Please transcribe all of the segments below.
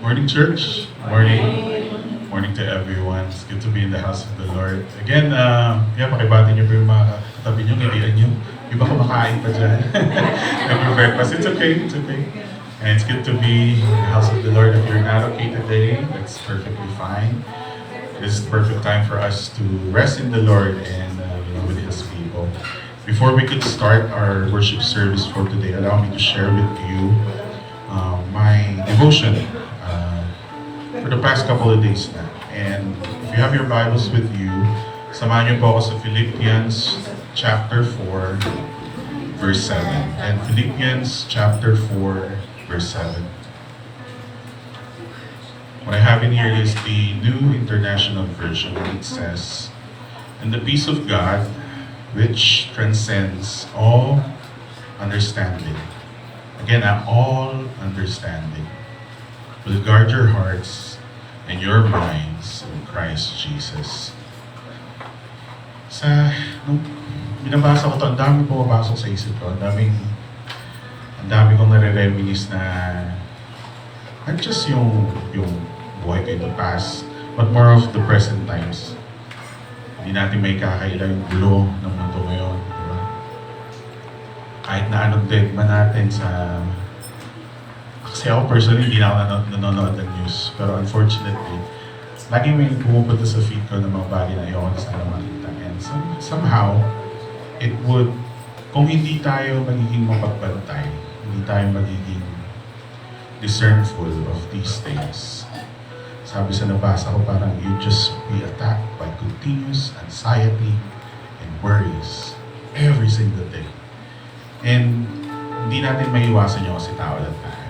Morning, church. Morning. Morning to everyone. It's good to be in the house of the Lord. Again, pakibati niyo po yung mga katabi niyo, ngirian niyo. Yung iba kumakain pa dyan. Nag-breakfast. It's okay. It's okay. And it's good to be in the house of the Lord. If you're not okay today, that's perfectly fine. This is the perfect time for us to rest in the Lord and with His people. Before we could start our worship service for today, allow me to share with you my devotion for the past couple of days na. And if you have your Bibles with you, samahan niyo po ako sa Philippians chapter 4, verse 7. And Philippians chapter 4, verse 7. What I have in here is the New International Version. It says, "And the peace of God, which transcends all understanding." Again, all understanding. Will guard your hearts and your minds in Christ Jesus. Nung binabasa ko ito, ang dami pumapasok sa isip ko. Ang dami kong nare-reminis na not just yung buhay ko in the past, but more of the present times. Hindi natin may kakaila yung gulo ng mundo ngayon. Diba? Kahit na anong deadma natin sa... Kasi ako personally, hindi na ako nanonood ng news. Pero unfortunately, lagi may pumupunta sa feed ko ng mga bagay na ayoko na sana makita. And somehow, it would, kung hindi tayo magiging mapagbantay, hindi tayo magiging discernful of these things. Sabi sa nabasa ko, parang you just be attacked by continuous anxiety and worries every single day. And hindi natin maiwasan yung kasi tao lang tayo.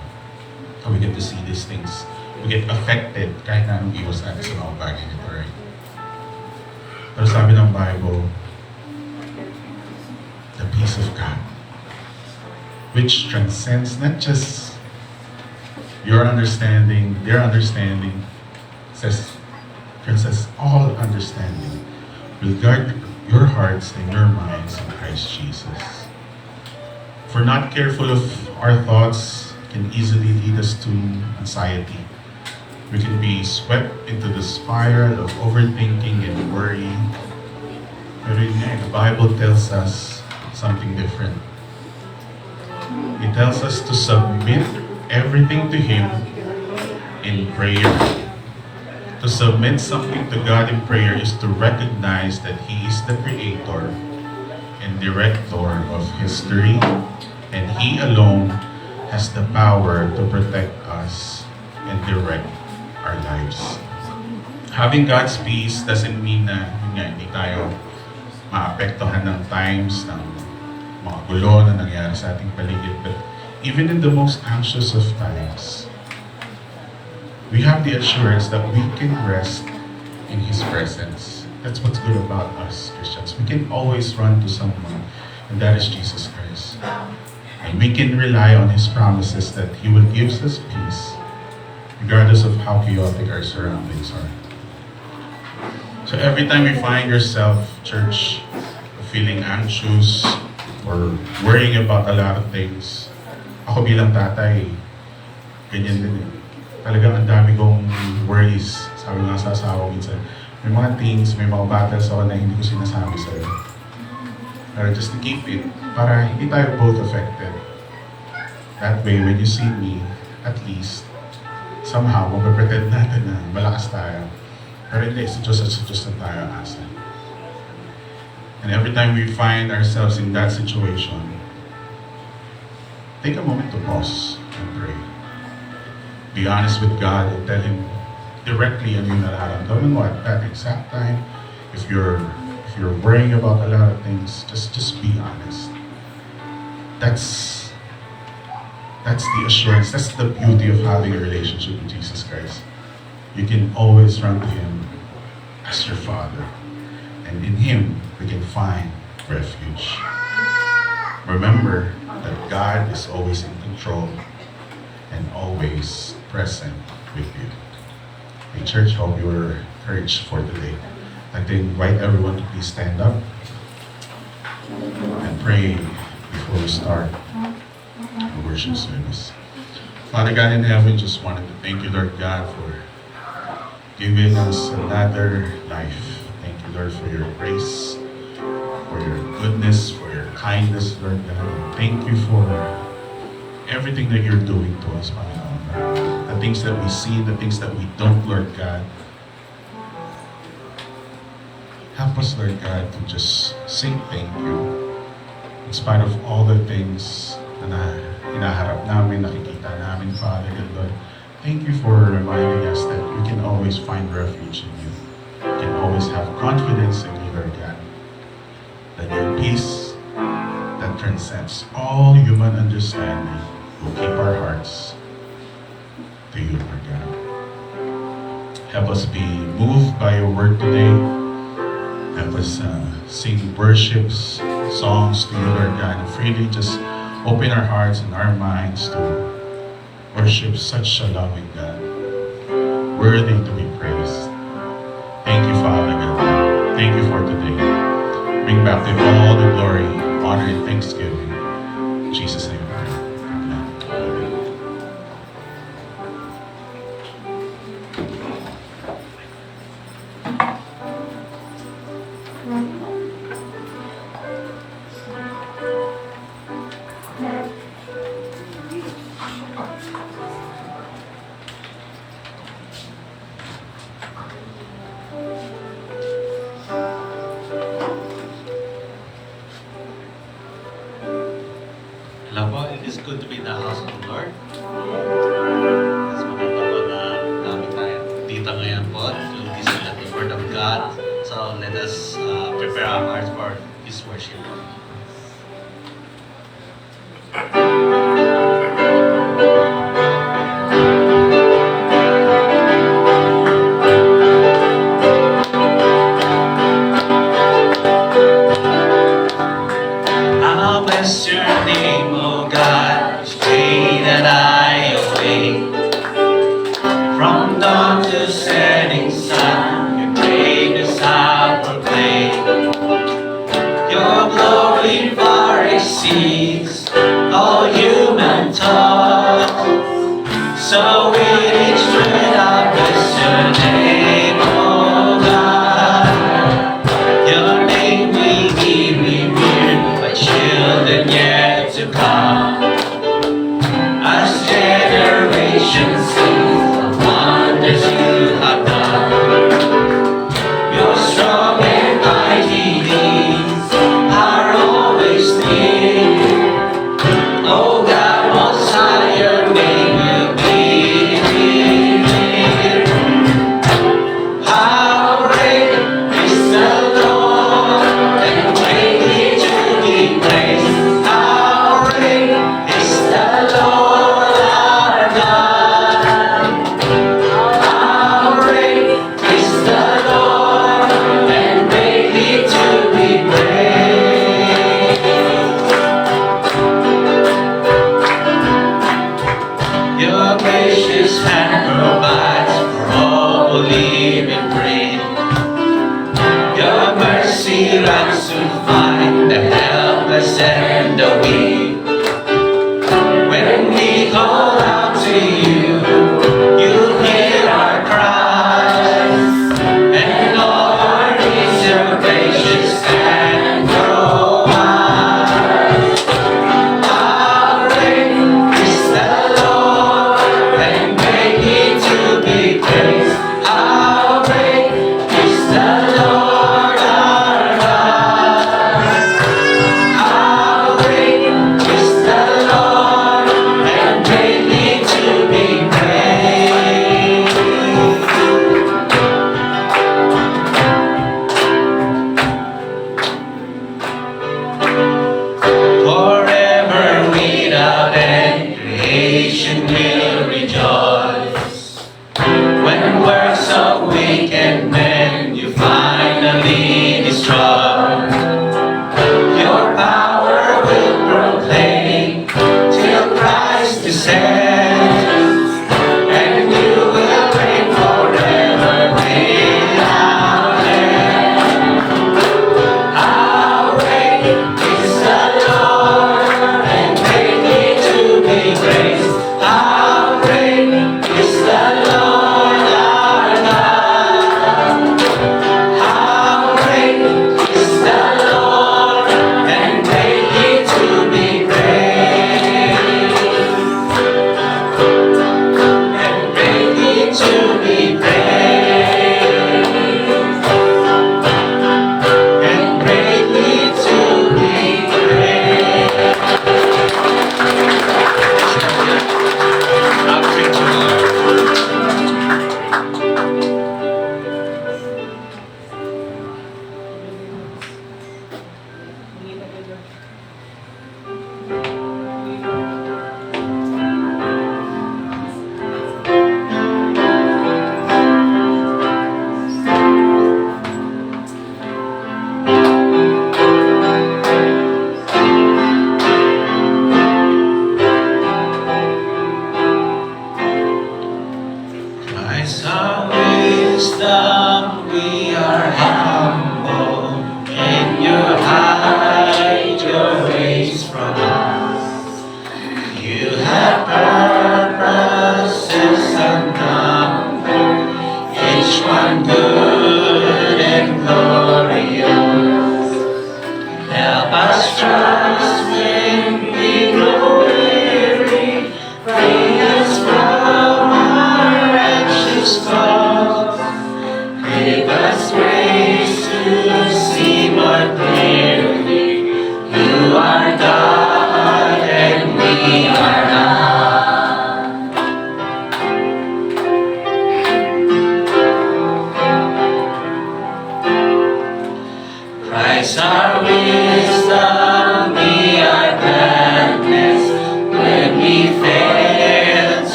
So we get to see these things. We get affected kahit na anong iwas natin sa mga bagay nito, right? Pero sabi ng Bible, the peace of God, which transcends not just your understanding, their understanding, says, transcends all understanding, will guard your hearts and your minds in Christ Jesus. If we're not careful of our thoughts, can easily lead us to anxiety. We can be swept into the spiral of overthinking and worrying. Pero the Bible tells us something different. It tells us to submit everything to Him in prayer. To submit something to God in prayer is to recognize that He is the creator and director of history, and He alone has the power to protect us and direct our lives. Having God's peace doesn't mean na hindi tayo maapektuhan ng times, ng mga gulo na nangyari sa ating paligid. But even in the most anxious of times, we have the assurance that we can rest in His presence. That's what's good about us Christians. We can always run to someone, and that is Jesus Christ. And we can rely on His promises that He will give us peace, regardless of how chaotic our surroundings are. So every time you find yourself, church, feeling anxious or worrying about a lot of things, ako bilang tatay, ganyan din eh. Talagang ang dami kong worries. Sabi nga sa asawa minsan, may mga things, may mga battles ako na hindi ko sinasabi sa'yo. Pero just to keep it, para hindi tayo both affected. That way, when you see me, at least, somehow, magpapretend natin na malakas tayo. Pero hindi, sa Diyos na tayo asa. And every time we find ourselves in that situation, take a moment to pause and pray. Be honest with God and tell Him directly ano yung nararamdaman mo at that exact time. If you're worrying about a lot of things, just be honest. That's the assurance, that's the beauty of having a relationship with Jesus Christ. You can always run to Him as your Father. And in Him, we can find refuge. Remember that God is always in control and always present with you. Hey church, hope you were encouraged for today. I'd like to invite everyone to please stand up and pray before we start our worship service. Father God in heaven, just wanted to thank you, Lord God, for giving us another life. Thank you, Lord, for your grace, for your goodness, for your kindness, Lord God. And thank you for everything that you're doing to us, Panginoon. The things that we see, the things that we don't, Lord God. Help us, Lord God, to just say thank you in spite of all the things na hinaharap namin, nakikita namin, Father and Lord. Thank you for reminding us that we can always find refuge in you. We can always have confidence in you, Lord God. That your peace that transcends all human understanding will keep our hearts to you, Lord God. Help us be moved by your word today. Help us sing worships, songs to you, Lord God, and freely just open our hearts and our minds to worship such a loving God, worthy to be praised. Thank you, Father God. Thank you for today. Bring back to you all the glory, honor, and thanksgiving. In Jesus' name, amen. Alam mo, it is good to be in the house of the Lord. Mas maganda po na dami tayo dito ngayon po to listen to the Word of God. So let us prepare our hearts for His worship. I'll bless your name, O God, each day that I awake. From dawn to setting sun, your greatness I'll proclaim. Your glory far exceeds all human thought. So with each breath I'll bless your name, O God. Your name will be revered by children yet to come. As generations sing the wonders you have done. Your strong and mighty deeds are always near. Oh God, most high, your name will be revered. How great is the Lord, and greatly to be praised. How great is the Lord our God. How great is the Lord, and greatly to be praised. Your gracious hand provides for all who live and pray. Your mercy runs to find the helpless and the weak. When we call out to you, you hear our cries, and all our needs your gracious hand provides. How great is the Lord, and greatly to be praised. How great is the Lord our God. How great is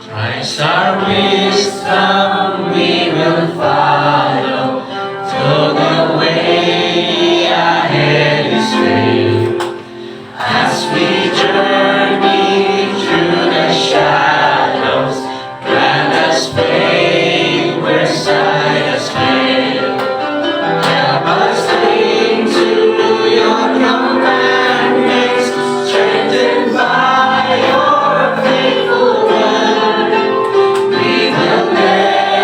Christ our wisdom we will follow, though the way ahead is great. As we journey through the shadows, grant us faith where sight has failed. Help us cling to your commandments, strengthened by your faithful word. We will never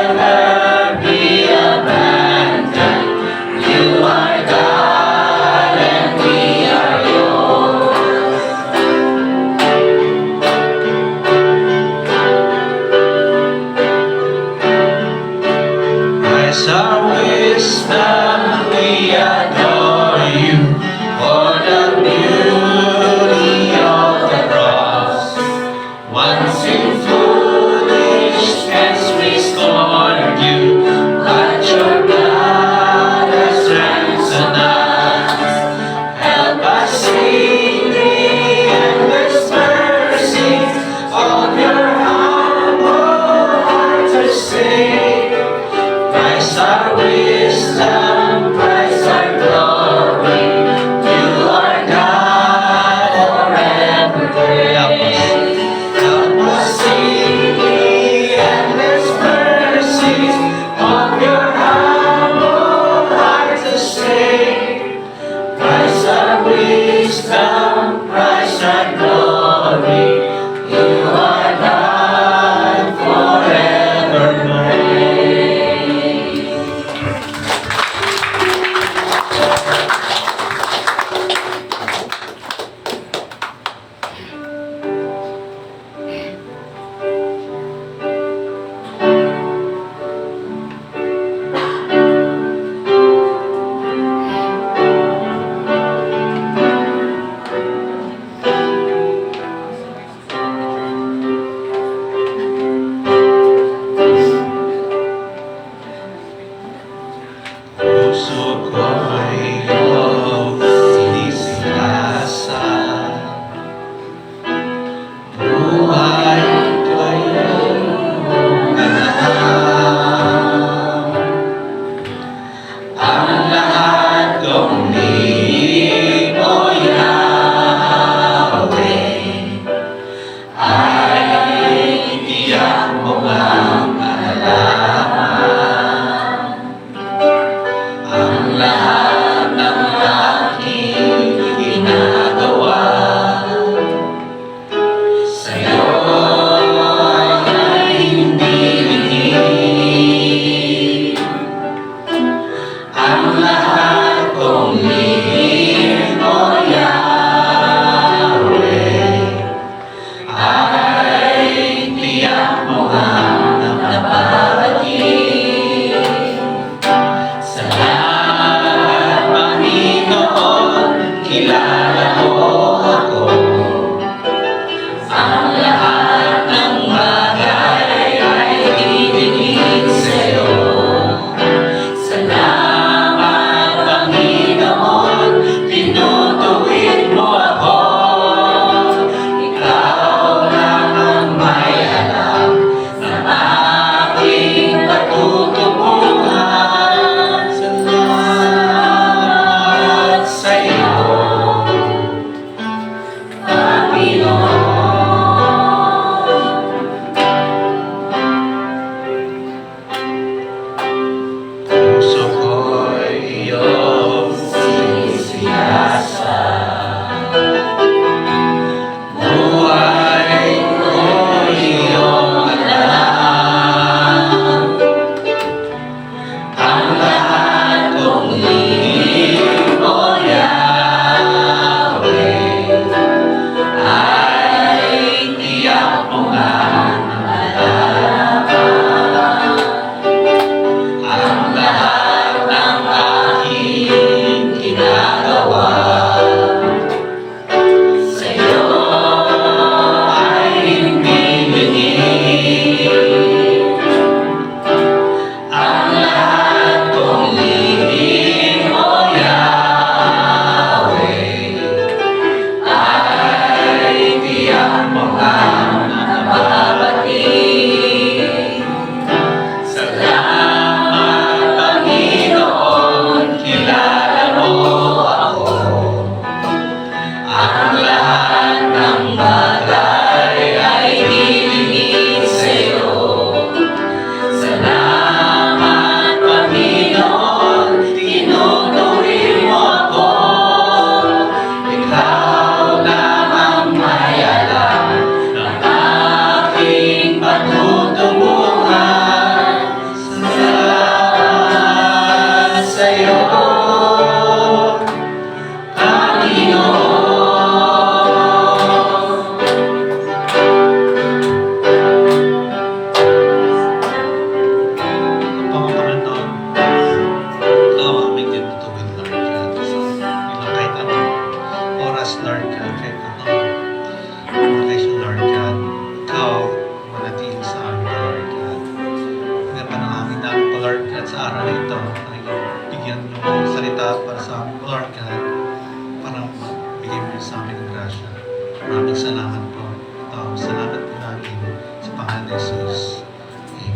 Jesus.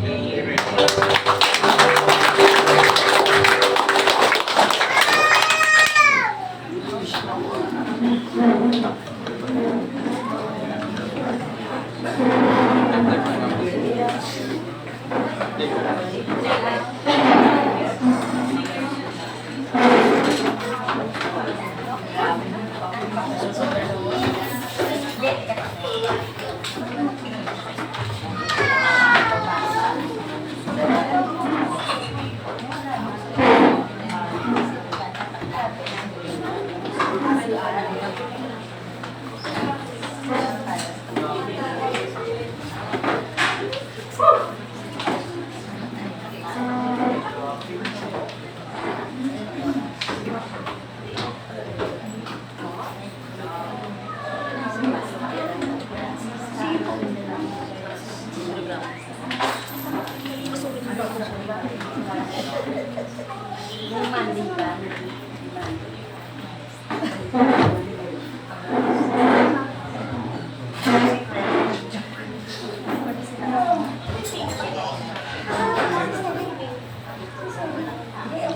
Amen.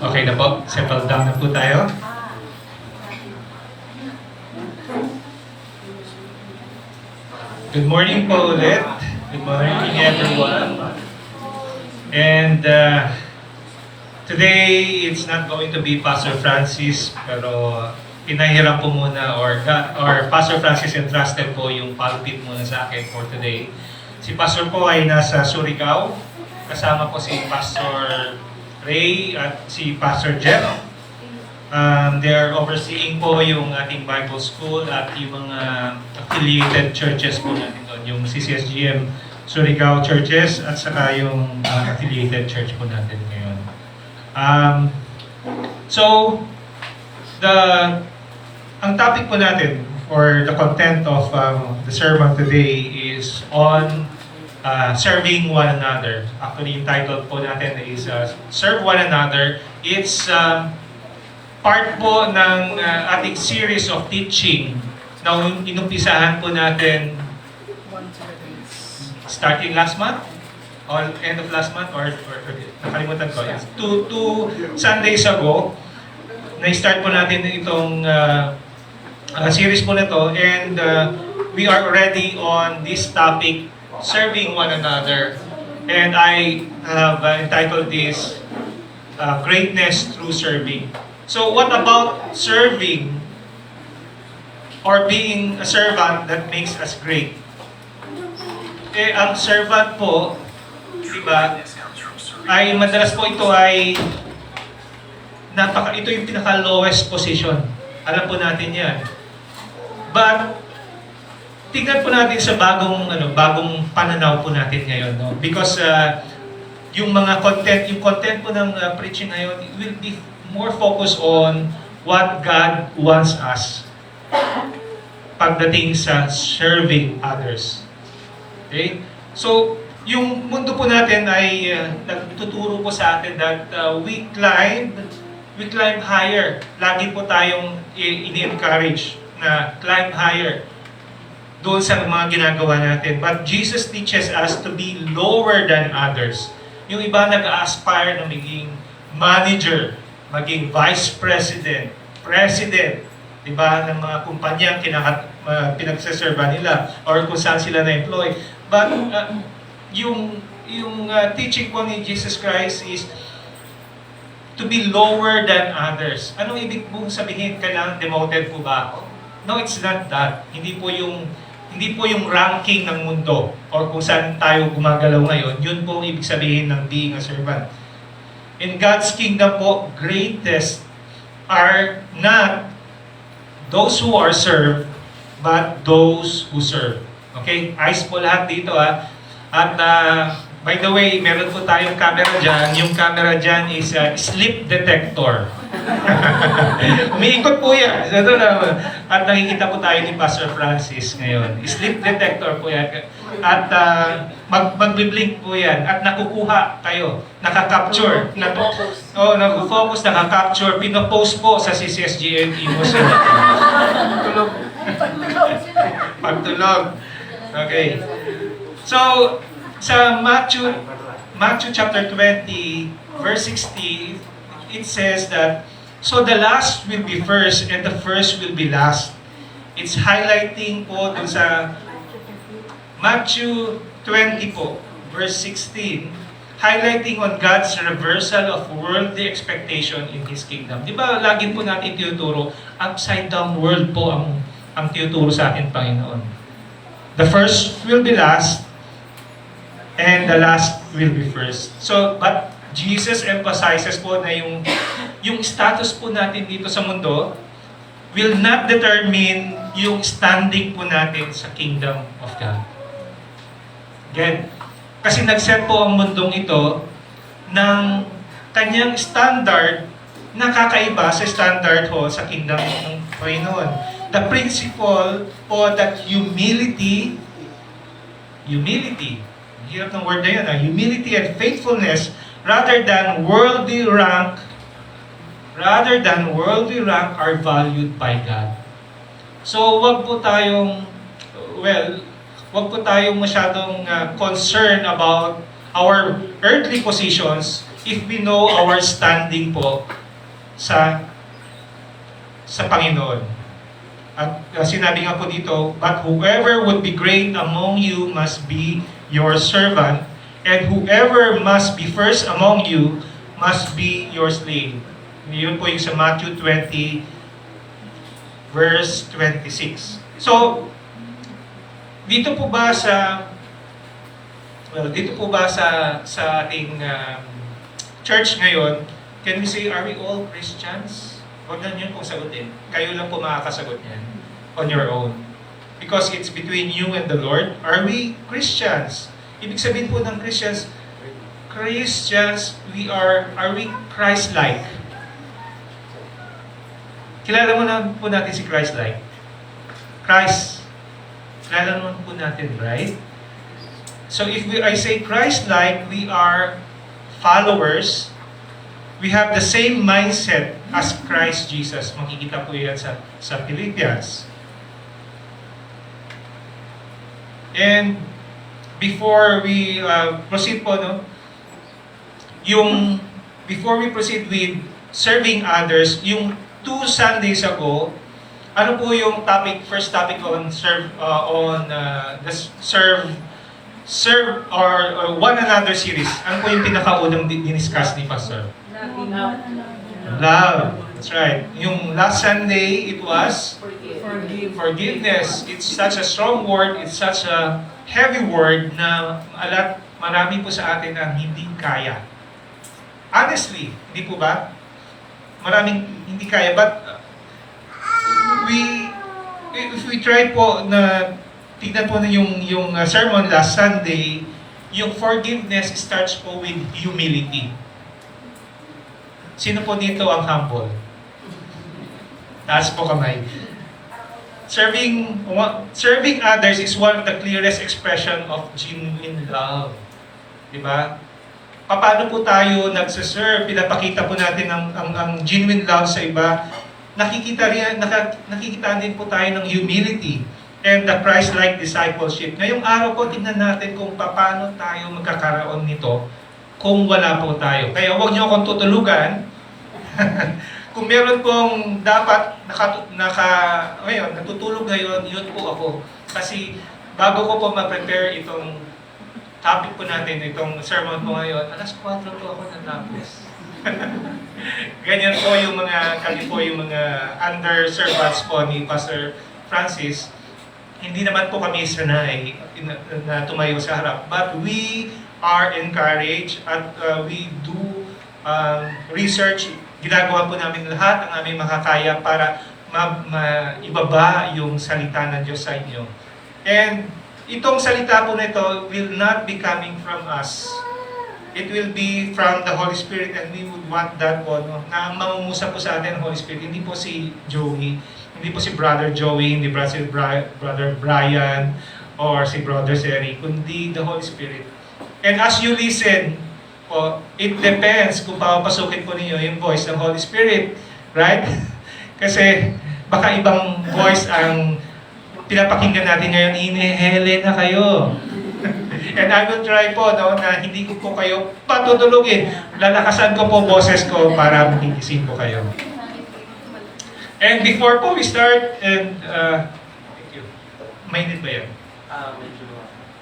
Okay na po, settle down na po tayo. Good morning po ulit. Good morning everyone. And today, it's not going to be Pastor Francis, pero pinahiram po muna or Pastor Francis entrusted po yung pulpit muna sa akin for today. Si Pastor po ay nasa Surigao. Kasama po si Pastor Ray at si Pastor Jeff. They are overseeing po yung ating Bible School at yung mga affiliated churches po natin doon. Yung CCSGM Surigao Churches at saka yung affiliated church po natin ngayon. So, ang topic po natin or the content of the sermon today is on serving one another. Actually, yung title po natin is Serve One Another. It's part po ng ating series of teaching na inumpisahan po natin starting last month or end of last month or nakalimutan ko. Yes. Two Sundays ago, na-start po natin itong series po na to and we are already on this topic, serving one another. And I have entitled this Greatness Through Serving. So what about serving or being a servant that makes us great? Ang servant po, diba, ay madalas po ito ay ito yung pinaka-lowest position. Alam po natin yan. But tingnan po natin sa bagong pananaw po natin ngayon, no? Because yung content po ng preaching ngayon will be more focused on what God wants us pagdating sa serving others. Okay? So, yung mundo po natin ay nagtuturo po sa atin that we climb higher. Lagi po tayong ini-encourage na climb higher doon sa mga ginagawa natin. But Jesus teaches us to be lower than others. Yung iba nag-aspire na maging manager, maging vice president, president, diba, ng mga kumpanyang pinagsaserva nila or kung saan sila na-employ. But yung teaching po ni Jesus Christ is to be lower than others. Anong ibig mong sabihin? Kailangan demoted po ba ako? No, it's not that. Hindi po yung ranking ng mundo or kung saan tayo gumagalaw ngayon, yun po ang ibig sabihin ng being a servant. In God's kingdom po, greatest are not those who are served, but those who serve. Okay? Ayos po lahat dito ha. At by the way, meron po tayong camera dyan. Yung camera dyan is sleep detector. Umiikot po yan. At nakikita po tayo ni Pastor Francis ngayon. Sleep detector po yan. At magbiblink po yan. At nakukuha kayo. Nakaka-capture. Nag-focus, nakaka-capture. Pinopost po sa CCSGM Imos. Pagtulog. Okay. So, Sa Matthew chapter 20, verse 60, it says that, so the last will be first and the first will be last. It's highlighting po dun sa Matthew 20 po, verse 16, highlighting on God's reversal of worldly expectation in His kingdom. Di ba, lagi po natin tinuturo, upside down world po ang tinuturo sa atin, Panginoon. The first will be last, and the last will be first. So, but Jesus emphasizes po na yung status po natin dito sa mundo will not determine yung standing po natin sa kingdom of God. Again, kasi nag-set po ang mundong ito ng kanyang standard na kakaiba sa standard ho sa kingdom ng Panginoon. The principle po that humility, hirap ng word na yun, humility and faithfulness rather than worldly rank are valued by God. So, wag po tayong masyadong concerned about our earthly positions if we know our standing po sa Panginoon. At sinabi nga po dito, but whoever would be great among you must be your servant, and whoever must be first among you must be your slave. Yun po yung sa Matthew 20, verse 26. So, dito po ba sa ating church ngayon, can we say, are we all Christians? Huwag na nyo pong sagutin. Kayo lang po makakasagot yan on your own. Because it's between you and the Lord. Are we Christians? Ibig sabihin po ng Christians, are we Christ-like? Kilala mo na po natin si Christ-like. Christ. Kilala naman po natin, right? So if I say Christ-like, we are followers. We have the same mindset as Christ Jesus. Makikita po yan sa Philippians. And before we proceed po, before we proceed with serving others, yung 2 Sundays ago, ano po yung first topic on serve or one another series? Ano po yung pinakaunang diniscuss ni Pastor? Love. That's right. Yung last Sunday, it was forgiveness. It's such a strong word, it's such a heavy word na marami po sa atin ang hindi kaya. Honestly, hindi po ba? Maraming hindi kaya, but if we try po na tignan po na yung sermon last Sunday, yung forgiveness starts po with humility. Sino po dito ang humble? Taas po kamay. Serving others is one of the clearest expression of genuine love. Diba? Paano po tayo nagsiserve? Pinapakita po natin ang genuine love sa iba. Nakikita din po tayo ng humility and the Christ-like discipleship. Ngayong araw po, tingnan natin kung paano tayo magkakaroon nito kung wala po tayo. Kaya huwag niyo akong tutulugan. Kung meron pong dapat natutulog ngayon, yun po ako. Kasi bago ko po ma-prepare itong topic po natin, itong sermon po ngayon, alas 4 po ako natapos. Ganyan po kami po yung mga under-servants po ni Pastor Francis. Hindi naman po kami sanay na tumayo sa harap. But we are encouraged at we do research. Ginagawa po namin lahat ang aming makakaya para maibaba yung salita ng Diyos sa inyo. And itong salita po na ito will not be coming from us. It will be from the Holy Spirit, and we would want that po, na ang mamumusa po sa atin ang Holy Spirit. Hindi po si Joey, hindi po si Brother Joey, hindi po si Brother Brian, or si Brother Seri, kundi the Holy Spirit. And as you listen, po, it depends kung papasukin po ninyo yung voice ng Holy Spirit. Right? Kasi baka ibang voice ang pinapakinggan natin ngayon, inihele na kayo. And I will try po, no, na hindi ko po kayo patutulugin. Lalakasan ko po boses ko para magigising po kayo. And before po we start, and thank you. Mainit ba yan? Medyo.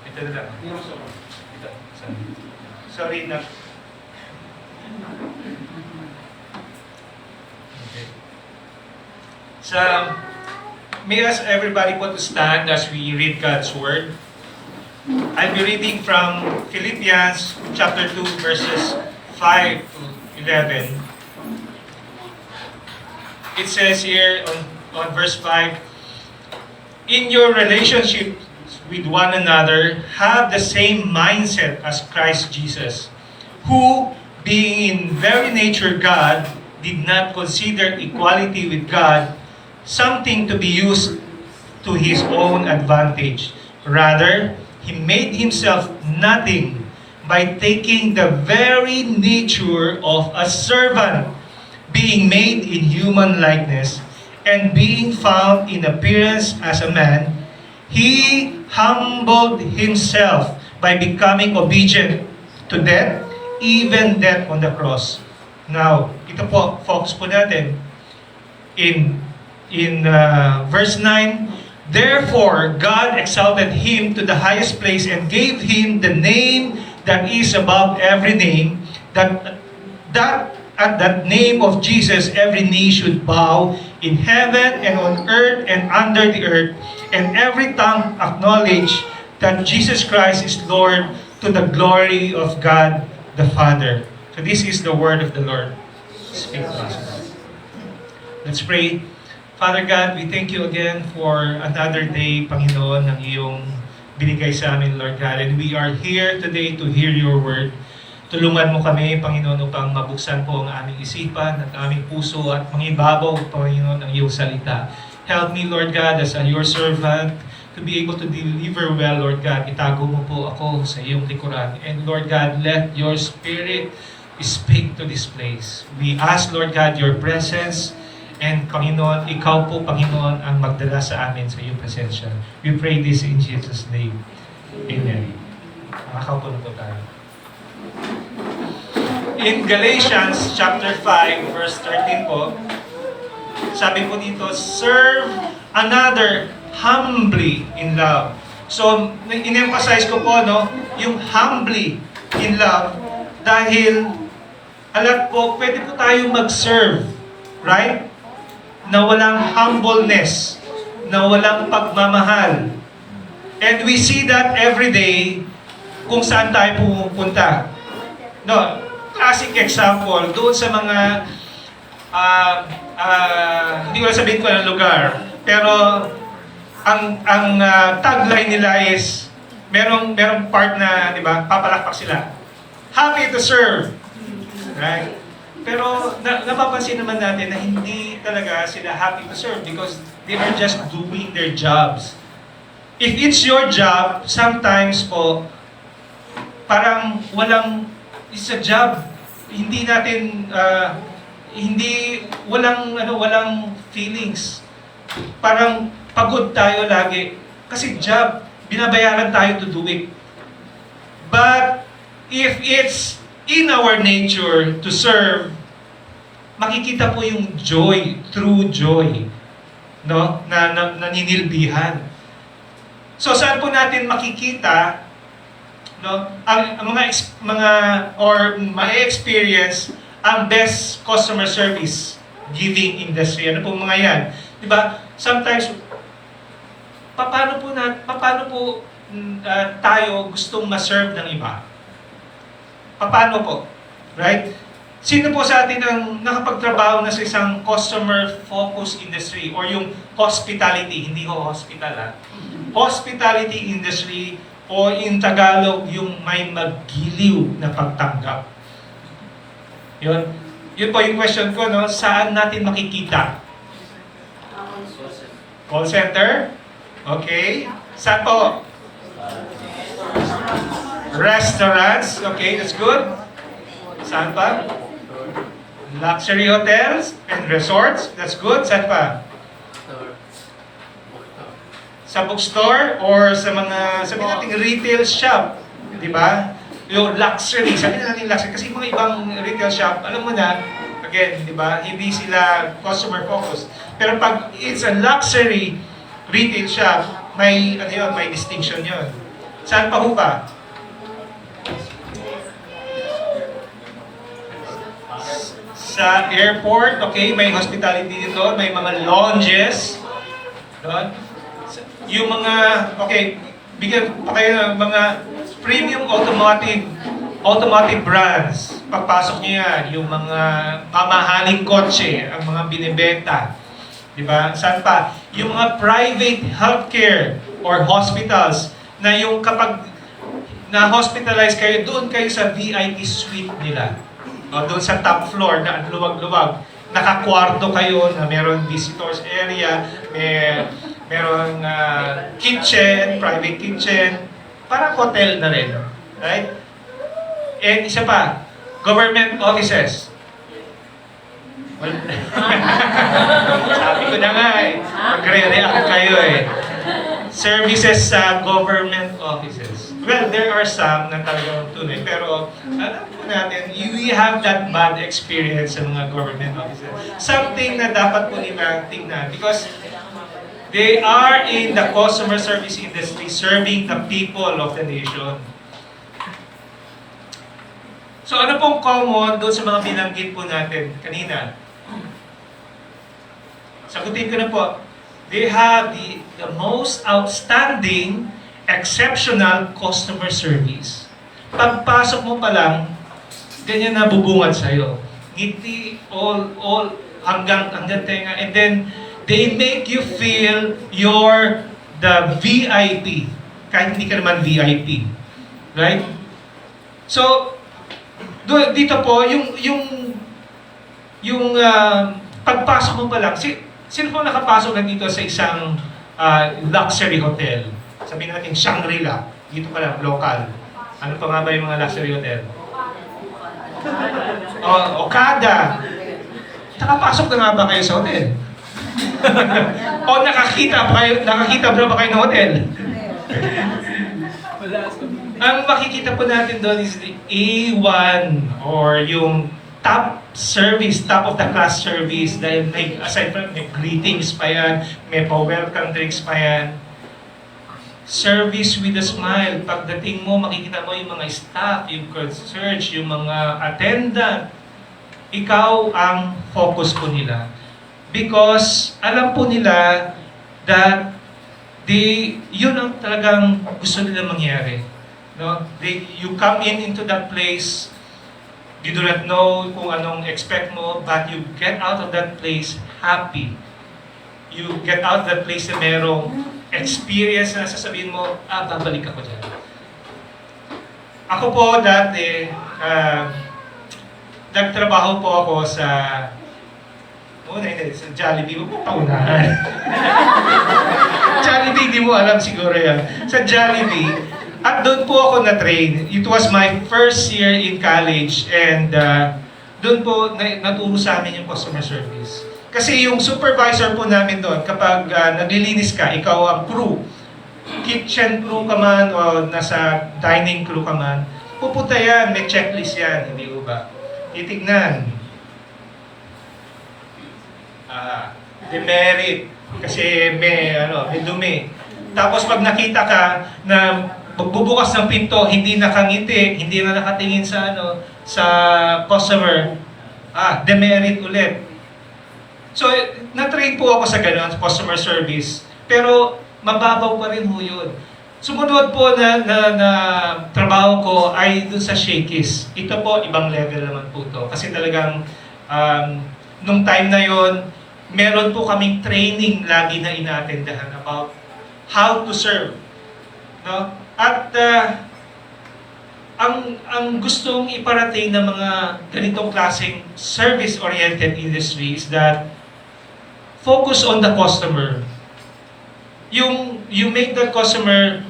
Ito na lang. Ito. Sorry na. Okay. So, may I ask everybody po to stand as we read God's Word. I'll be reading from Philippians chapter 2 verses 5 to 11. It says here on verse 5, in your relationship with one another, have the same mindset as Christ Jesus, who, being in very nature God, did not consider equality with God something to be used to his own advantage. Rather, he made himself nothing by taking the very nature of a servant, being made in human likeness, and being found in appearance as a man, he humbled himself by becoming obedient to death, even death on the cross. Now, ito po, focus po natin in verse 9, therefore God exalted him to the highest place and gave him the name that is above every name, that at that name of Jesus every knee should bow in heaven and on earth and under the earth, and every tongue acknowledge that Jesus Christ is Lord, to the glory of God the Father. So this is the word of the Lord. Speak to us. Let's pray. Father God, we thank you again for another day, Panginoon, ng iyong binigay sa amin, Lord God. And we are here today to hear your word. Tulungan mo kami, Panginoon, upang mabuksan po ang aming isipan at aming puso at mangibabaw, Panginoon, ang iyong salita. Help me, Lord God, as your servant, to be able to deliver well, Lord God. Itago mo po ako sa iyong likuran. And Lord God, let your Spirit speak to this place. We ask, Lord God, your presence. And Panginoon, ikaw po, Panginoon, ang magdala sa amin sa iyong presensya. We pray this in Jesus' name. Amen. Makakaupo na po tayo. In Galatians chapter 5, verse 13 po, sabi po dito, serve another humbly in love. So, in-emphasize ko po, no, yung humbly in love, dahil, alam po, pwede po tayong mag-serve, right? Na walang humbleness, na walang pagmamahal. And we see that every day kung saan tayo pupunta. No, classic example, doon sa mga, hindi ko na sabihin ko ng lugar, pero ang tagline nila is, merong part na, di ba, papalakpak sila. Happy to serve. Right? Pero napapansin naman natin na hindi talaga sila happy to serve because they are just doing their jobs. If it's your job, sometimes po, parang it's a job. Hindi natin, walang feelings. Parang pagod tayo lagi. Kasi job, binabayaran tayo to do it. But, if it's in our nature to serve, makikita po yung joy, true joy, no? Na naninilbihan. So saan po natin makikita, no, ang mga or ma-experience ang best customer service giving industry? Ano po mga yan? 'Di ba? Sometimes paano po tayo gustong ma-serve ng iba? Paano po? Right? Sino po sa atin ang nakapagtrabaho na sa isang customer-focused industry or yung hospitality, hindi ko hospital hospitality industry o in Tagalog, yung may maggiliw na pagtanggap. Yun po yung question ko, no? Saan natin makikita? Call center? Okay. Saan po? Restaurants, okay, that's good. Saan pa? Luxury hotels and resorts, that's good. Saan pa? Sa bookstore or sa mga, sabihin natin, retail shop. di ba? Yung luxury, sabi na natin luxury, kasi yung mga ibang retail shop, alam mo na, again, di ba, hindi sila customer focused. Pero pag it's a luxury retail shop, may, ano yun, may distinction yun. Saan pa ho ba? Sa airport, okay, may hospitality dito, may mga lounges. Doon. Yung mga, okay, bigyan pa kayo ng mga premium automotive brands. Pagpasok niyo yan, yung mga mamahaling kotse, ang mga binibenta. Diba? Saan pa? Yung mga private healthcare or hospitals na yung kapag na-hospitalize kayo, doon kayo sa VIP suite nila. O doon sa top floor na luwag-luwag. Nakakwarto kayo na meron visitors area, meron kitchen, private kitchen, parang hotel na rin. Right? And isa pa, government offices. Well, sabi ko na nga eh, magre-react kayo eh. Services sa government offices. Well, there are some na talagang tunay, pero alam po natin, we have that bad experience sa mga government offices. Something na dapat po nila tingnan because they are in the customer service industry serving the people of the nation. So ano pong common doon sa mga binanggit po natin kanina? Sagutin ko na po. They have the most outstanding, exceptional customer service. Pagpasok mo pa lang, ganyan na bubungad sa'yo. Ngiti, all, hanggang tenga. And then, they make you feel you're the VIP. Kahit hindi ka naman VIP. Right? So, dito po, yung pagpasok mo pa lang, sino po nakapasok na dito sa isang luxury hotel? Sabihin natin, Shangri-La. Dito pa lang, local. Ano pa nga ba yung mga luxury hotel? Okada. Nakapasok na nga ba kayo sa hotel? O nakakita ba kayo ng hotel? Ang makikita po natin doon is the A1 or yung top service, top of the class service dahil aside from may greetings pa yan, may pa-welcome drinks pa yan. Service with a smile. Pagdating mo, makikita mo yung mga staff, yung concierge, yung mga attendant. Ikaw ang focus po nila. Because alam po nila that yun ang talagang gusto nila mangyari. No? You come into that place, you do not know kung anong expect mo, but you get out of that place happy. You get out of that place na merong experience na sasabihin mo, babalik ako dyan. Ako po dati, nagtrabaho po ako sa Jollibee. Huwag mo paunahan. Jollibee, di mo alam siguro yan. Sa Jollibee, at doon po ako na-train. It was my first year in college and doon po naturo sa amin yung customer service. Kasi yung supervisor po namin doon, kapag naglilinis ka, ikaw ang crew, kitchen crew ka man o nasa dining crew ka man, pupunta yan, may checklist yan, hindi ko ba? Titignan. Demerit, kasi may dumi. Tapos pag nakita ka na pagbubukas ng pinto, hindi nakangiti, hindi na nakatingin sa sa customer, demerit ulit. So, na-train po ako sa ganun, customer service, pero mababaw pa rin ho yun. Sumunod po na trabaho ko ay dun sa Shakey's. Ito po, ibang level naman po to. Kasi talagang, nung time na yon, meron po kaming training lagi na inaatendahan about how to serve. No? At ang gustong iparating ng mga ganitong klaseng service-oriented industry is that focus on the customer. You make the customer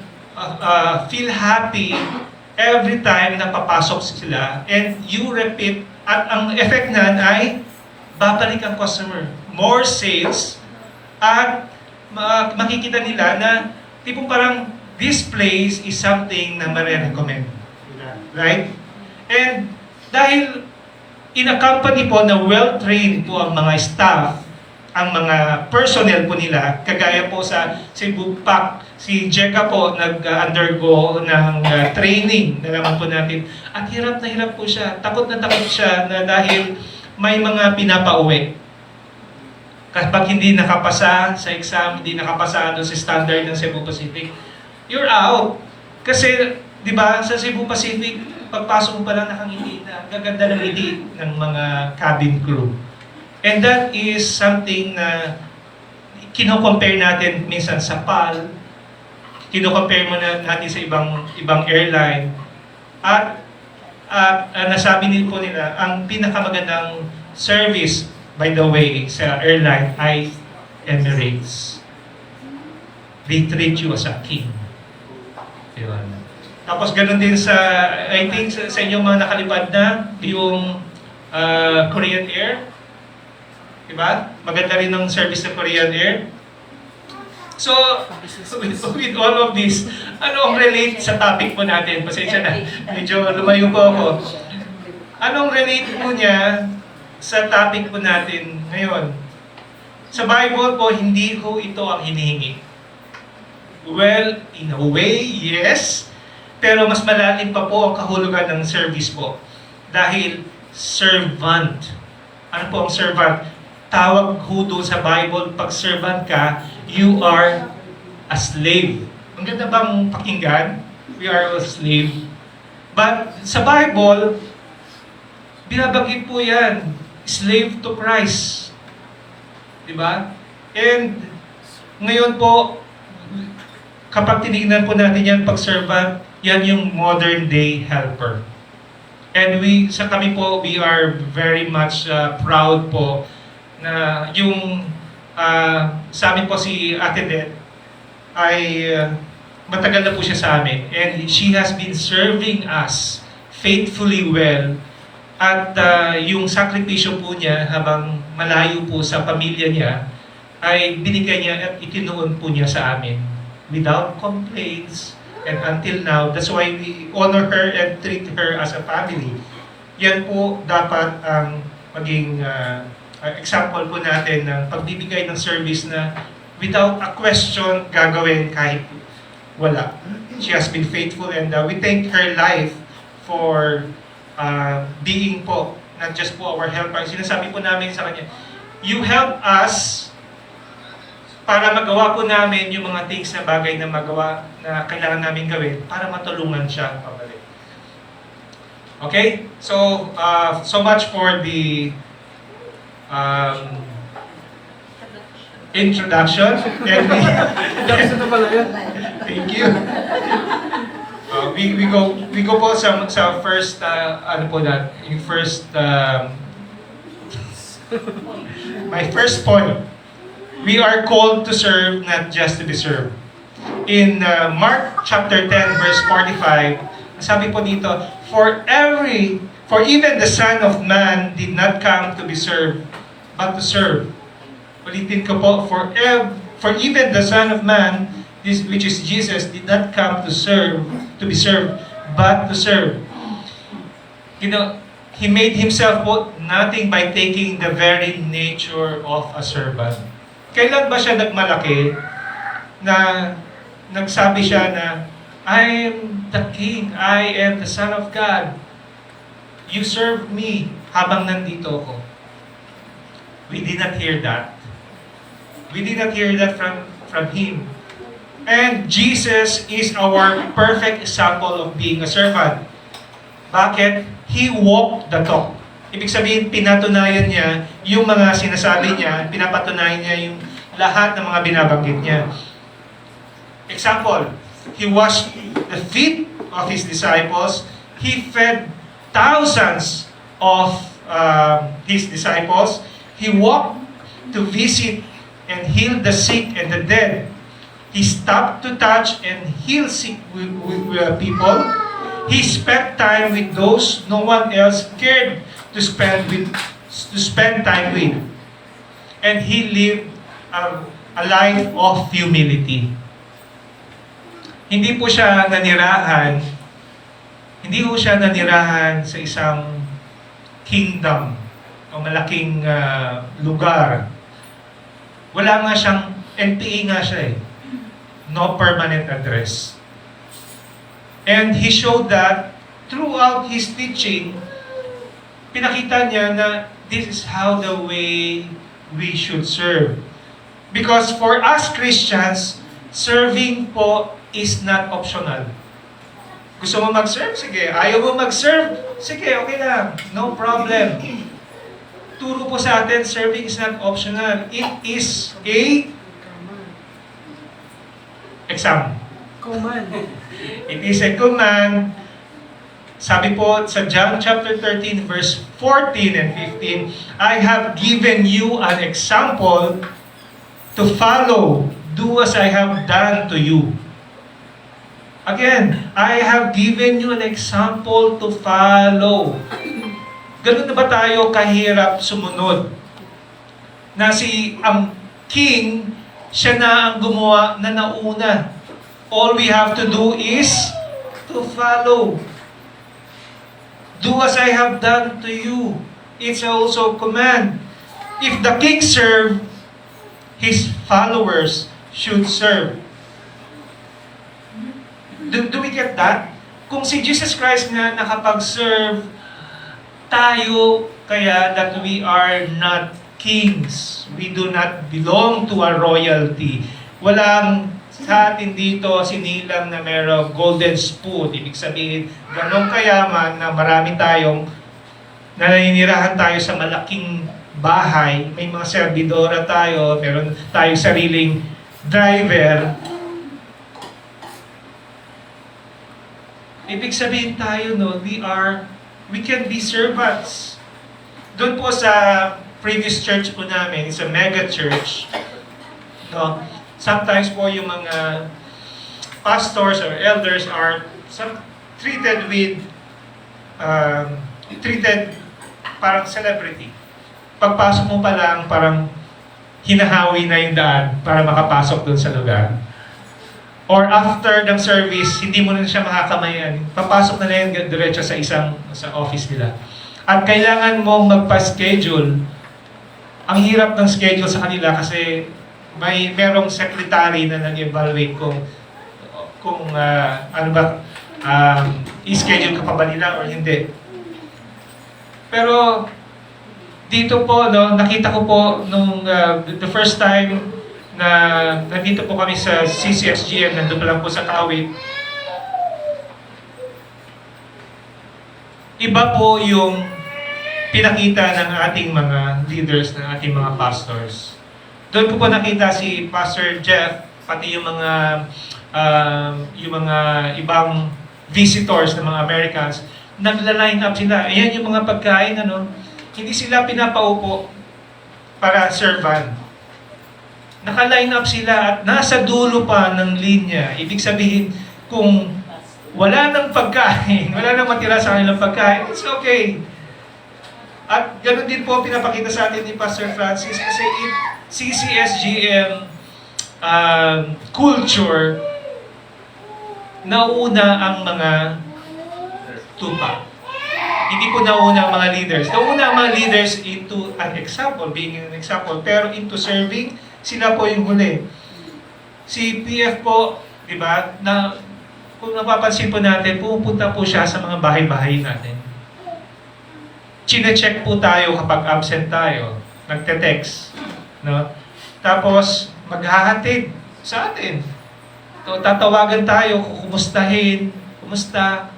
feel happy every time na papasok sila and you repeat at ang effect nan ay babalik ang customer. More sales at makikita nila na tipong parang this place is something na marirecommend. Right? And dahil in a company po na well-trained po ang mga staff, ang mga personnel po nila, kagaya po sa Cebu PAC, si Jeka po nag-undergo ng training na naman po natin. At hirap na hirap po siya. Takot na takot siya na dahil may mga pinapauwi. Kapag hindi nakapasa sa exam, hindi nakapasa doon sa standard ng Cebu Pacific, you're out. Kasi, di ba, sa Cebu Pacific, pagpasok mo pa lang nakangiti na, gaganda ng ngiti ng mga cabin crew. And that is something na kino-compare natin minsan sa PAL, kino-compare mo natin sa ibang airline, at nasabi din po nila, ang pinakamagandang service, by the way, sa airline ay Emirates. They treat you as a king. Diba? Tapos ganun din sa, I think sa inyong mga nakalipad na, yung Korean Air. Diba? Maganda rin ang service ng Korean Air. So, with all of this, ano ang relate sa topic po natin? Pasensya na, medyo lumayo po ako. Anong relate po niya sa topic po natin ngayon? Sa Bible po, hindi ho ito ang hinihingi. Well, in a way, yes. Pero mas malalim pa po ang kahulugan ng service po. Dahil servant. Ano po ang servant? Tawag ho doon sa Bible, pag servant ka, you are a slave. Ang ganda bang pakinggan? We are a slave. But sa Bible, binabanggit po yan, slave to Christ. Diba? And ngayon po, kapag tinignan po natin yan, pag servant, yan yung modern day helper. And sa kami po, we are very much proud po na yung sa amin po si Ate Det ay matagal na po siya sa amin. And she has been serving us faithfully well. At yung sakripisyo po niya habang malayo po sa pamilya niya ay binigay niya at itinuon po niya sa amin without complaints. And until now, that's why we honor her and treat her as a family. Yan po dapat ang maging example po natin ng pagbibigay ng service na without a question gagawin kahit wala. She has been faithful and we thank her life for being po, not just po our helper. Sinasabi po namin sa kanya, you help us para magawa po namin yung mga things na bagay na magawa na kailangan namin gawin para matulungan siya pabalik. Okay? So, so much for the introduction. And thank you. We go po sa first ano po na, yung first my first point. We are called to serve, not just to be served. In Mark chapter 10 verse 45, sabi po dito, for even the Son of Man did not come to be served, but to serve. Ulitin ko po, for even the Son of Man, which is Jesus, did not come to be served, but to serve. You know, He made Himself po nothing by taking the very nature of a servant. Kailan ba siya nagmalaki na nagsabi siya na, I am the King, I am the Son of God. You serve me habang nandito ako. We did not hear that. We did not hear that from Him. And Jesus is our perfect example of being a servant. Bakit? He walked the talk. Ibig sabihin, pinatunayan niya yung mga sinasabi niya, pinapatunayan niya yung lahat ng mga binabanggit niya. Example, He washed the feet of His disciples. He fed thousands of His disciples. He walked to visit and heal the sick and the dead. He stopped to touch and heal sick people. He spent time with those no one else cared to spend time with. And He lived a life of humility. Hindi po siya nanirahan Hindi ho siya nanirahan sa isang kingdom o malaking lugar. Wala nga siyang, NPA nga siya eh. No permanent address. And he showed that throughout his teaching, pinakita niya na this is how the way we should serve. Because for us Christians, serving po is not optional. Gusto mo mag-serve? Sige. Ayaw mo mag-serve? Sige, okay lang. No problem. Turo po sa atin, serving is not optional. It is a exam. Command. It is a command. Sabi po sa John chapter 13 verse 14 and 15, I have given you an example to follow. Do as I have done to you. Again, I have given you an example to follow. Ganun na ba tayo kahirap sumunod? Na ang king, siya na ang gumawa na nauna. All we have to do is to follow. Do as I have done to you. It's also command. If the king serve, his followers should serve. Do we get that? Kung si Jesus Christ nga nakapag-serve, tayo kaya that we are not kings. We do not belong to a royalty. Walang sa atin dito sinilang na merong golden spoon. Ibig sabihin, ganong kayaman na marami tayong naninirahan tayo sa malaking bahay. May mga servidora tayo, meron tayong sariling driver. Ibig sabihin tayo, no, we can be servants. Doon po sa previous church po namin, it's a mega church. No, sometimes po yung mga pastors or elders are treated parang celebrity. Pagpasok mo pa lang, parang hinahawi na yung daan para makapasok doon sa lugar. Or after ng service, hindi mo na siya makakamayan. Papasok na yan diretso sa office nila. At kailangan mong magpa-schedule. Ang hirap ng schedule sa kanila kasi merong secretary na nag-evaluate kung i-schedule ka pa ba nila or hindi. Pero dito po, no, nakita ko po nung the first time na nandito po kami sa CCSGM, nandun pa lang po sa Kawit. Iba po yung pinakita ng ating mga leaders, ng ating mga pastors. Doon po nakita si Pastor Jeff, pati yung mga ibang visitors ng mga Americans, nagla-line up sila. Ayan yung mga pagkain, hindi sila pinapaupo para servan. Naka-line up sila at nasa dulo pa ng linya. Ibig sabihin, kung wala nang pagkain, wala nang matira sa kanilang pagkain, it's okay. At ganoon din po pinapakita sa atin ni Pastor Francis kasi CCSGM culture, nauna ang mga tupa. Hindi po nauna ang mga leaders. Nauna ang mga leaders into an example, being an example, pero into serving, sila po yung huli. Si PF po, di ba, kung napapansin po natin, pupunta po siya sa mga bahay-bahay natin. Chine-check po tayo kapag absent tayo. Nagte-text. No? Tapos, maghahatid sa atin. So, tatawagan tayo, kumustahin, kumusta.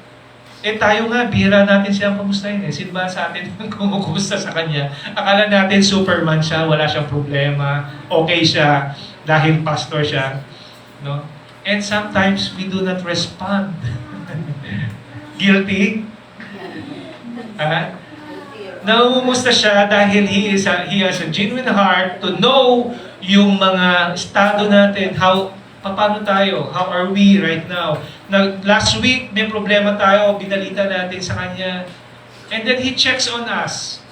Tayo nga, bihira natin siyang kumustahin. Sino ba sa atin kumusta sa kanya? Akala natin Superman siya, wala siyang problema, okay siya, dahil pastor siya. No? And sometimes, we do not respond. Guilty? Namumusta siya dahil he has a genuine heart to know yung mga estado natin, paano tayo? How are we right now? Last week, may problema tayo, binalita natin sa kanya. And then he checks on us.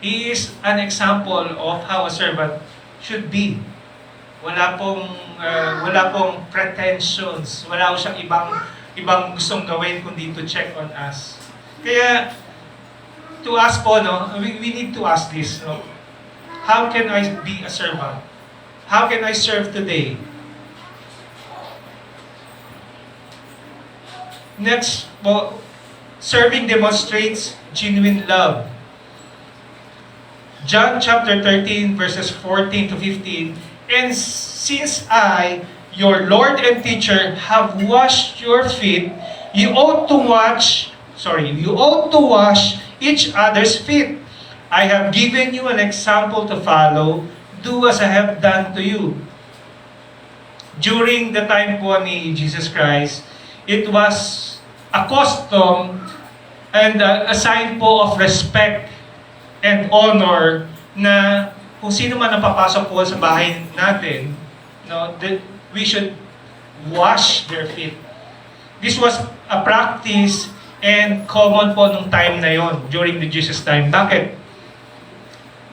He is an example of how a servant should be. Wala pong pretensions. Wala siyang ibang ibang gustong gawin kundi to check on us. Kaya, to us po, no, we need to ask this, no? How can I be a servant? How can I serve today? Next po, serving demonstrates genuine love. John chapter 13 verses 14 to 15, and since I, your Lord and teacher, have washed your feet, you ought to wash each other's feet. I have given you an example to follow. Do as I have done to you. During the time po ni Jesus Christ, it was a custom and a sign po of respect and honor na kung sino man ang papasok po sa bahay natin, no, that we should wash their feet. This was a practice and common po nung time na yon, during the Jesus time. Bakit?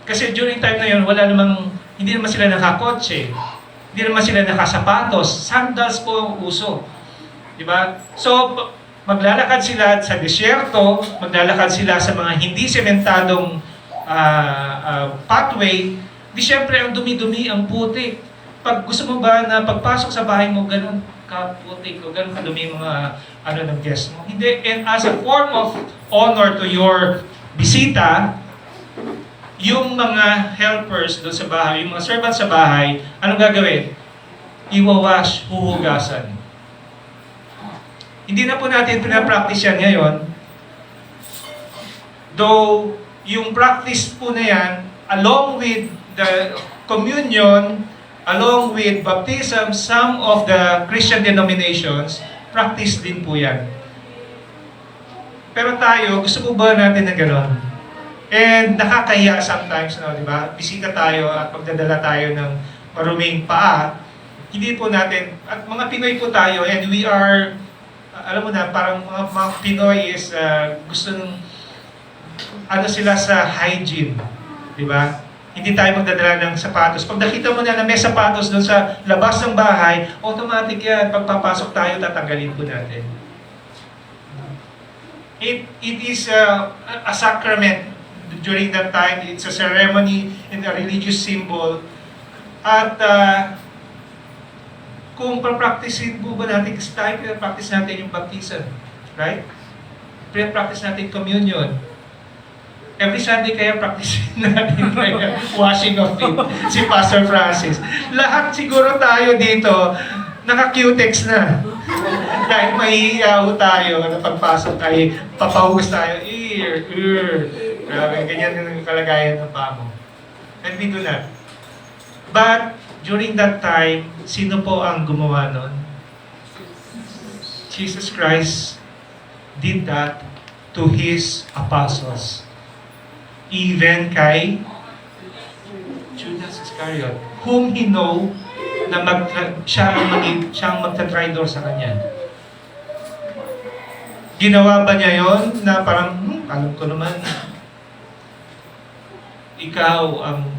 Kasi during time na yon, hindi naman sila nakakotse, hindi naman sila nakasapatos, sandals po ang uso. Diba? So, maglalakad sila sa disyerto, maglalakad sila sa mga hindi sementadong pathway, di syempre ang dumi-dumi, ang putik. Pag gusto mo ba na pagpasok sa bahay mo, ganun kaputik o ganun kadumi mga ng guest mo? Hindi. And as a form of honor to your bisita, yung mga helpers doon sa bahay, yung mga servants sa bahay, anong gagawin? Iwawash, huhugasan. Hindi na po natin pinapractice yan ngayon. Though, yung practice po na yan, along with the communion, along with baptism, some of the Christian denominations, practice din po yan. Pero tayo, gusto po ba natin na gano'n? And nakakahiya sometimes, no, di ba? Bisita tayo at magdadala tayo ng maruming paa. Hindi po natin, at mga Pinoy po tayo, and we are, alam mo na, parang mga Pinoy is gusto ng, sila sa hygiene, di ba? Hindi tayo magdadala ng sapatos. Pag nakita mo na may sapatos doon sa labas ng bahay, automatic yan. Pagpapasok tayo, tatanggalin po natin. It is a sacrament during that time. It's a ceremony and a religious symbol. At kung papracticein po ba natin, kasi tayo pinapractice natin yung baptism, right? Pinapractice natin communion. Every Sunday kaya practice natin washing of feet, si Pastor Francis. Lahat siguro tayo dito, naka-Q-tex na. Dahil mahihiyaw tayo na pagpasok tayo, papahugas tayo, grabe, ganyan yung kalagayan ng paa mo. And we do that. But, during that time, sino po ang gumawa nun? Jesus Christ did that to His apostles. Even kay Judas Iscariot, whom he know na siya ang magta-traitor sa kanya. Ginawa ba niya yon na parang, alam ko naman, ikaw ang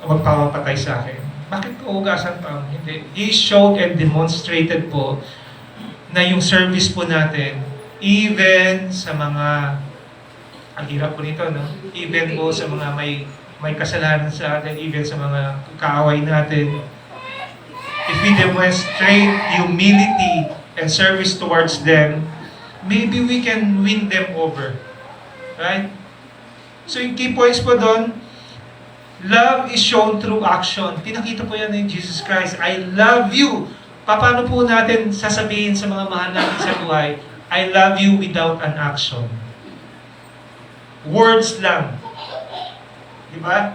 magpapatay sa akin. Bakit ko ugasan pa? Hindi. He showed and demonstrated po na yung service po natin, even sa mga, ang hirap po nito, no? Even po sa mga may kasalanan sa atin, even sa mga kaaway natin, if we demonstrate humility and service towards them, maybe we can win them over. Right? So yung key points po doon, love is shown through action. Pinakita po yan ni Jesus Christ. I love you. Paano po natin sasabihin sa mga mahal natin sa buhay, I love you without an action? Words lang. Diba?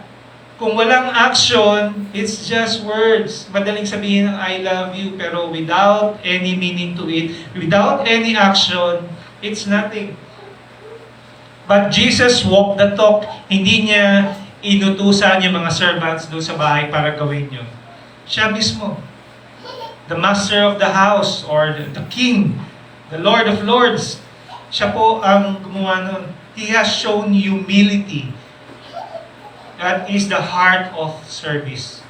Kung walang action, it's just words. Madaling sabihin ng I love you, pero without any meaning to it, without any action, it's nothing. But Jesus walked the talk. Hindi niya inutusan yung mga servants doon sa bahay para gawin yun. Siya mismo. The master of the house, or the king, the Lord of Lords, siya po ang gumawa nun. He has shown humility. That is the heart of service.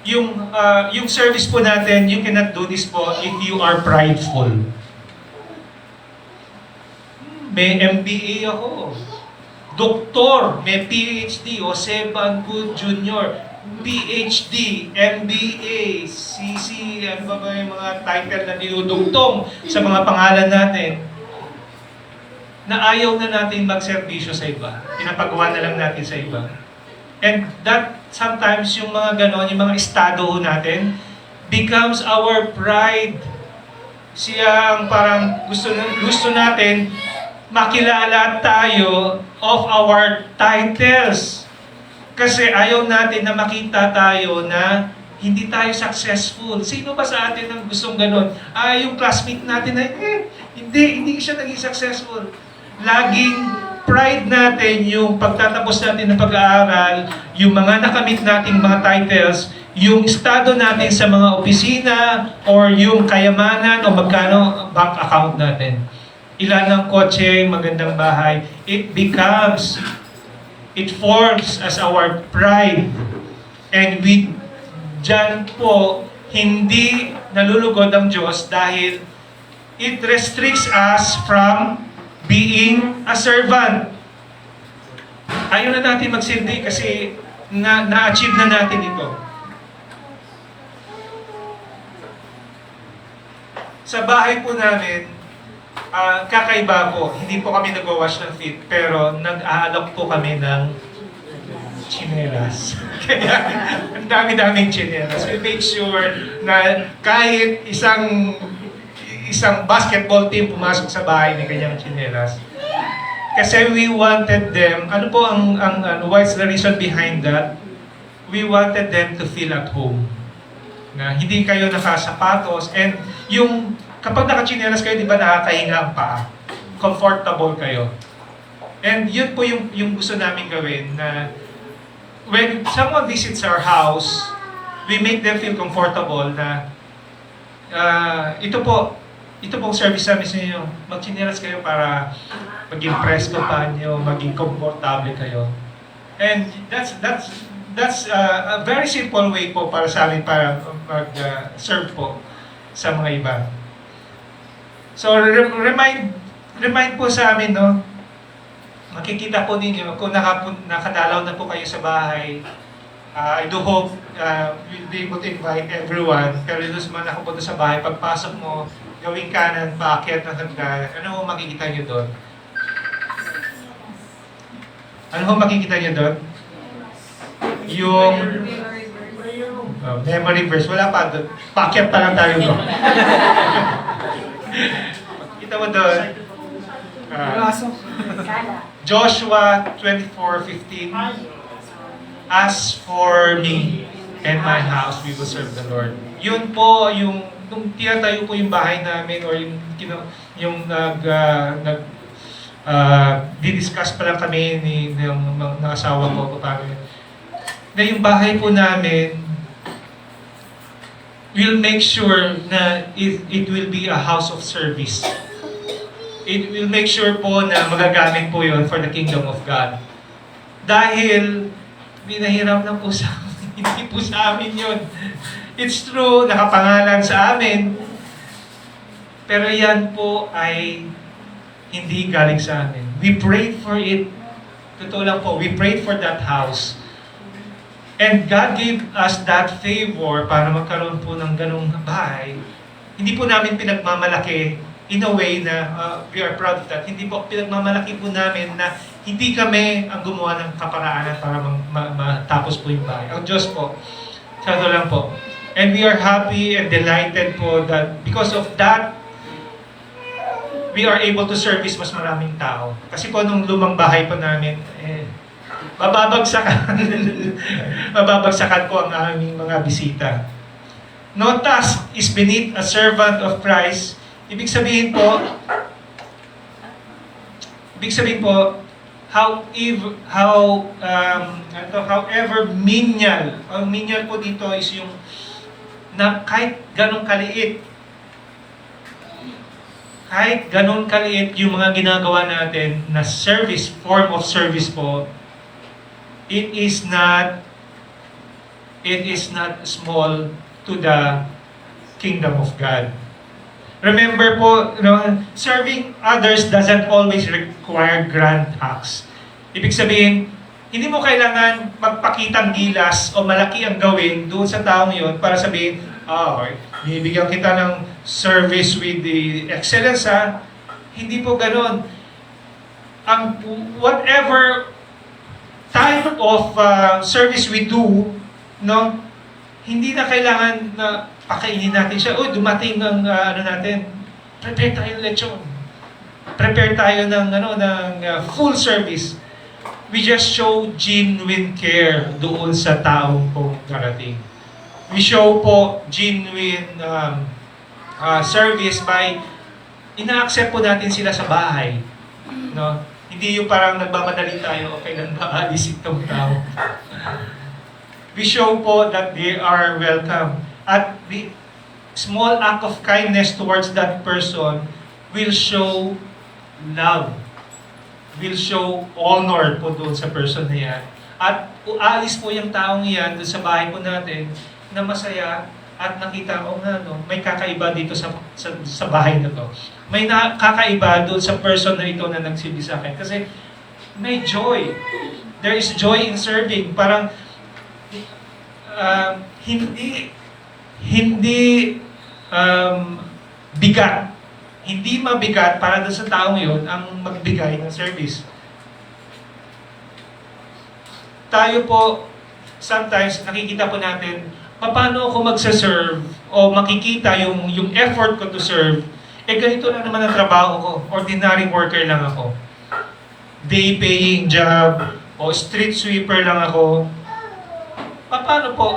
yung service po natin, you cannot do this po if you are prideful. May MBA ako. Doktor, may PhD, Jose Banggood Jr., PhD, MBA, CC, ano ba yung mga title na dinudugtong sa mga pangalan natin, na ayaw na natin magserbisyo sa iba. Pinapagawa na lang natin sa iba. And that, sometimes yung mga ganon, yung mga estado natin, becomes our pride. Siya ang parang gusto natin makilala tayo of our titles. Kasi ayaw natin na makita tayo na hindi tayo successful. Sino ba sa atin ang gustong ganon? Yung classmate natin na, hindi siya naging successful. Laging pride natin yung pagtatapos natin ng pag-aaral, yung mga nakamit nating mga titles, yung estado natin sa mga opisina, or yung kayamanan o magkano bank account natin. Ilan ang kotse, magandang bahay, it forms as our pride. And dyan po, hindi nalulugod ang Diyos dahil it restricts us from being a servant. Ayaw na natin magsindi kasi na-achieve na natin ito. Sa bahay po namin, kakaiba po, hindi po kami nag-wash ng feet, pero nag-aalok po kami ng tsinelas. Kaya, ang dami-daming tsinelas. We make sure na kahit isang basketball team pumasok sa bahay ng kanyang tsinelas. Kasi we wanted them, ano po what's the reason behind that? We wanted them to feel at home. Na hindi kayo nakasapatos, and kapag nakachinelas kayo, di ba nakakahinga ang paa? Comfortable kayo. And yun po yung gusto namin gawin, na when someone visits our house, we make them feel comfortable na ito pong service namin sa inyo. Magchinelas kayo para maging presko pa nyo, maging komportable kayo. And that's a very simple way po para sa amin para mag-serve po sa mga iba. So remind po sa amin, no? Makikita po ninyo kung nakadalaw na po kayo sa bahay. I do hope we'll be able to invite everyone. Pero doon man ako punta sa bahay, pagpasok mo, gawing kanan, paakyat ng hagdan, ano mo makikita nyo doon? Ano mo makikita nyo doon? Yung memory verse. Wala pa doon. Paakyat pa lang tayo doon. Kita mo doon. Joshua 24:15. As for me and my house, we will serve the Lord. Yun po, nung tinatayo po yung bahay namin, or di-discuss pa lang kami ng asawa ko, paano yun. Na yung bahay po namin, we'll make sure na it will be a house of service. It will make sure po na magagamit po yun for the kingdom of God. Dahil, binahiram lang po sa amin. Hindi po sa amin yun. It's true, nakapangalan sa amin. Pero yan po ay hindi galing sa amin. We prayed for it. Totoo lang po, we prayed for that house. And God gave us that favor para magkaroon po ng ganong bahay. Hindi po namin pinagmamalaki in a way na we are proud of that. Hindi po pinagmamalaki po namin na hindi kami ang gumawa ng kaparaanan para matapos po yung bahay. Ang Diyos po, sa ito lang po. And we are happy and delighted po that because of that, we are able to service mas maraming tao. Kasi po nung lumang bahay po namin, mababagsakan po ang aming mga bisita. No task is beneath a servant of Christ. Ibig sabihin po, however menial, ang menial po dito is yung na kahit ganong kaliit yung mga ginagawa natin na form of service po, it is not it is not small to the kingdom of God. Remember po, serving others doesn't always require grand acts. Ibig sabihin, hindi mo kailangan magpakitang gilas o malaki ang gawin doon sa taong yun para sabihin, okay, bibigyan kita ng service with the excellence, ha? Hindi po ganon. Ang whatever type of service we do, no, hindi na kailangan na pakainin natin siya. Dumating ang natin. Prepare tayo ng lechon. Prepare tayo ng full service. We just show genuine care doon sa taong pong darating. We show po genuine service by ina-accept po natin sila sa bahay. No? Hindi yung parang nagmamadali tayo, okay lang ba alis itong tao. We show po that they are welcome. At the small act of kindness towards that person will show love. Will show honor po doon sa person na yan. At ualis po yung taong yan doon sa bahay po natin na masaya at nakita ko may kakaiba dito sa bahay na to. May kakaiba doon sa person na ito na nagsilbi sa akin. Kasi may joy. There is joy in serving. Parang hindi bigat. Hindi mabigat para doon sa taong yon ang magbigay ng service. Tayo po, sometimes nakikita po natin, paano ako magsaserve o makikita yung effort ko to serve, ganito lang naman ang trabaho ko. Ordinary worker lang ako. Day-paying job o street sweeper lang ako. Paano po,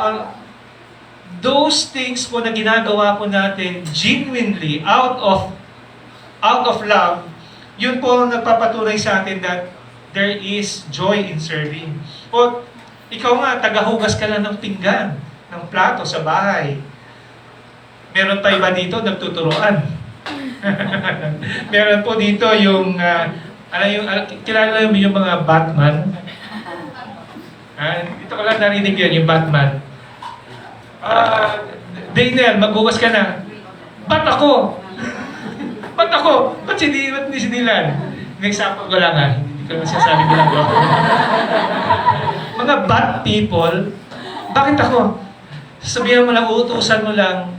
those things po na ginagawa po natin genuinely, out of love, yun po ang nagpapatunay sa atin that there is joy in serving. O, ikaw nga, tagahugas ka lang ng pinggan, ng plato sa bahay. Meron pa iba dito, nagtuturoan. Meron po dito yung, kilala mo yung mga Batman? Ito ko lang narinig yan, yung Batman. Daniel, maghugas ka na. Ba't ako? Ba't ako? Ba't si Dylan? Nag-example ko lang hindi ko naman sinasabi ko lang ko. Mga bad people, bakit ako? Sabihan mo lang, uutusan mo lang,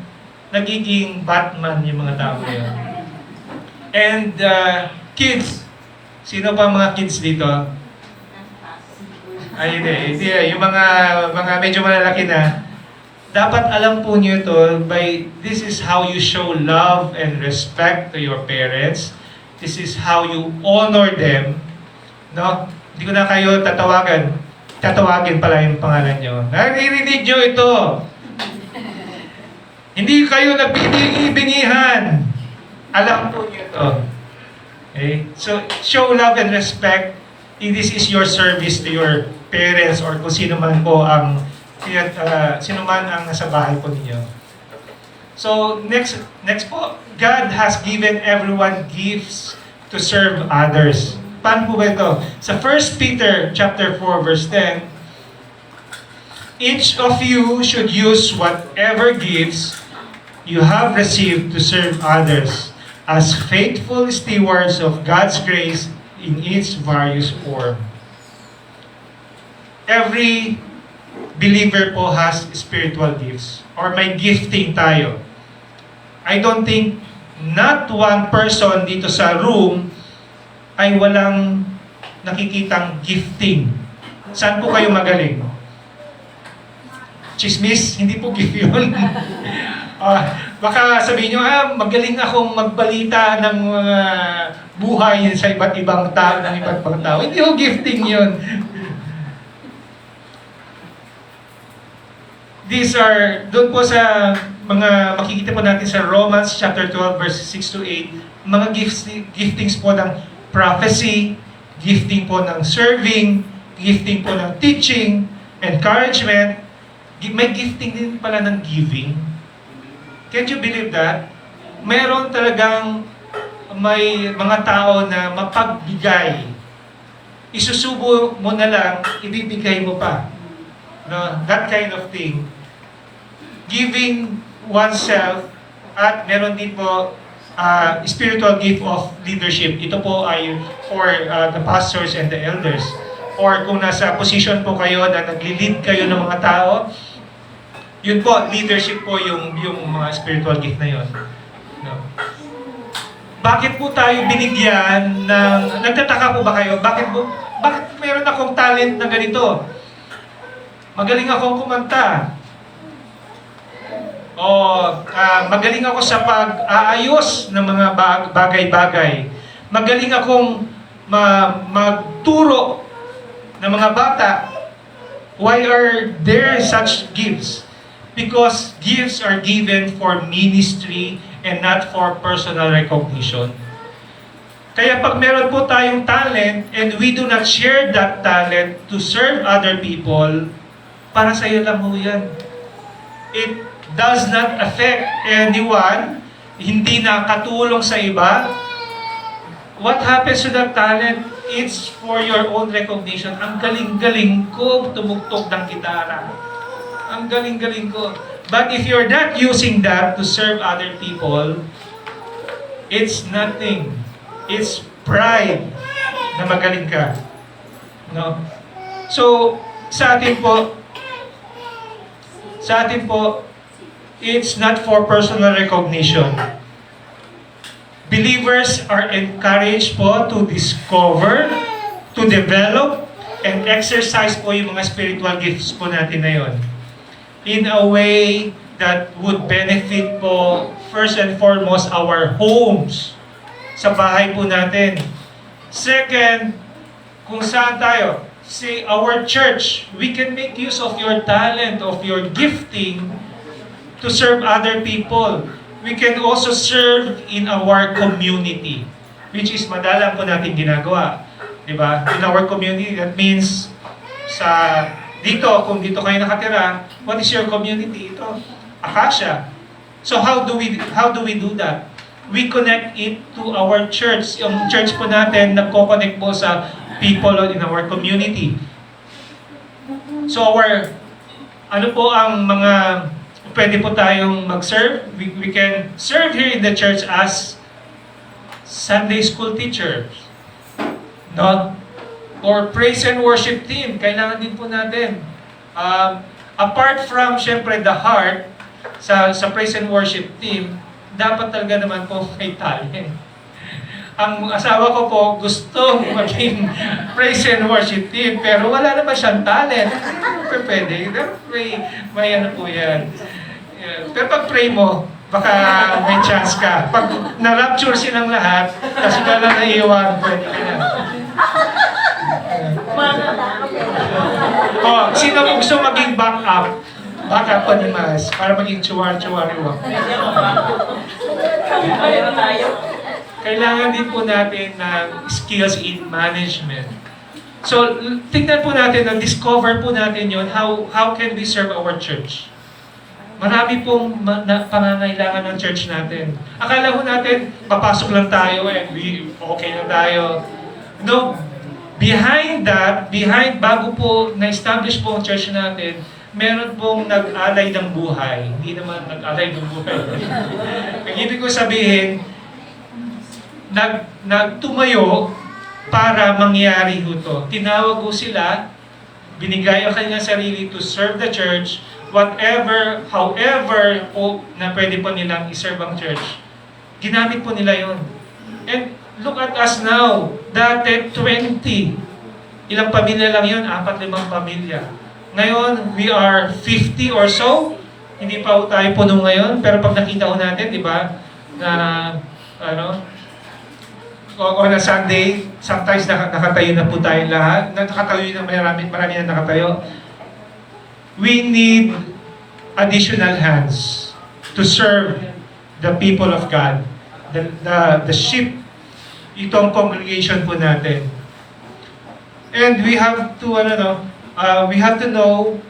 nagiging Batman yung mga tao na yun. And kids, sino pa mga kids dito? Hindi. Yung mga medyo malalaki na, dapat alam po niyo ito, this is how you show love and respect to your parents. This is how you honor them. No? Hindi ko na kayo tatawagan. Tatawagin pala yung pangalan nyo. Naririnig nyo ito. Hindi kayo nagbibingi-bingihan. Alam po niyo ito. Okay? So, show love and respect. This is your service to your parents or kung sino man po ang nasa bahay po ninyo. So, next po, God has given everyone gifts to serve others. Paano po ba ito? Sa 1 Peter chapter 4 verse 10, each of you should use whatever gifts you have received to serve others as faithful stewards of God's grace in its various form. Every believer po has spiritual gifts or may gifting tayo. I don't think not one person dito sa room ay walang nakikitang gifting. Saan po kayo magaling? Chismis? Hindi po gift yun. Baka sabihin nyo, magaling akong magbalita ng mga buhay sa iba't ibang tao, ng iba't ibang tao. Hindi po gifting yun. These are, doon po sa mga makikita po natin sa Romans chapter 12 verses 6 to 8, mga giftings po ng prophecy, gifting po ng serving, gifting po ng teaching, encouragement, may gifting din pala ng giving. Can you believe that? Meron talagang may mga tao na mapagbigay. Isusubo mo na lang, ibibigay mo pa. no, that kind of thing. Giving oneself, at meron din po spiritual gift of leadership. Ito po ay for the pastors and the elders. Or kung nasa position po kayo na nagli-lead kayo ng mga tao, yun po, leadership po yung mga spiritual gift na yun. No. Bakit po tayo binigyan ng, nagtataka po ba kayo? Bakit meron akong talent na ganito? Magaling akong kumanta. O magaling ako sa pag-aayos ng mga bagay-bagay. Magaling akong magturo ng mga bata. Why are there such gifts? Because gifts are given for ministry and not for personal recognition. Kaya pag meron po tayong talent and we do not share that talent to serve other people, para sa iyo lang ho yan. It does not affect anyone, hindi nakatulong sa iba. What happens to that talent? It's for your own recognition. Ang galing-galing ko tumugtog ng gitara. Ang galing-galing ko. But if you're not using that to serve other people, it's nothing. It's pride na magaling ka. No? So, sa atin po, it's not for personal recognition. Believers are encouraged po to discover, to develop, and exercise po yung mga spiritual gifts po natin na yun in a way that would benefit po first and foremost our homes, sa bahay po natin. Second, kung saan tayo, say our church, we can make use of your talent, of your gifting to serve other people. We can also serve in our community, which is madalang po natin ginagawa. Diba? In our community, that means dito, kung dito kayo nakatira, what is your community? Ito, Acacia. So how do we do that? We connect it to our church. Yung church po natin, nagko-connect po sa people in our community. So ano po ang mga pwede po tayong mag-serve? We can serve here in the church as Sunday school teachers. No? Or praise and worship team, kailangan din po natin. Apart from, syempre, the heart, sa praise and worship team, dapat talaga naman po may talent. Ang asawa ko po gusto maging praise and worship team, pero wala naman siyang talent. Pwede. May ano po yan. Pero pag pray mo, baka may chance ka. Pag na-rapture silang lahat, kasi ka lang naiiwan, pwede ka na. Sino mo gusto maging backup? Backup pa ni Mas, para maging chuwar-chuwariwa. Kailangan din po natin ng skills in management. So, tingnan po natin, discover po natin yun, how can we serve our church? Marami pong pangangailangan ng church natin. Akala po natin, papasok lang tayo and okay na tayo. No, bago po na-establish po ang church natin, meron pong nag-alay ng buhay. Hindi naman nag-alay ng buhay. Ang ibig ko sabihin, nagtumayo para mangyari ito. Tinawag ko sila, binigay ang kanilang sarili to serve the church, however po na pwede po nilang iserve ang church. Ginamit po nila yon. And look at us now. Dati 20. Ilang pamilya lang yun? 4-5 pamilya. Ngayon, we are 50 or so. Hindi pa tayo puno ngayon. Pero pag nakita ko natin, di ba, on a Sunday, sometimes nakatayo na po tayo lahat. Nakatayo na marami na nakatayo. We need additional hands to serve the people of God. The sheep, itong congregation po natin. And we have to know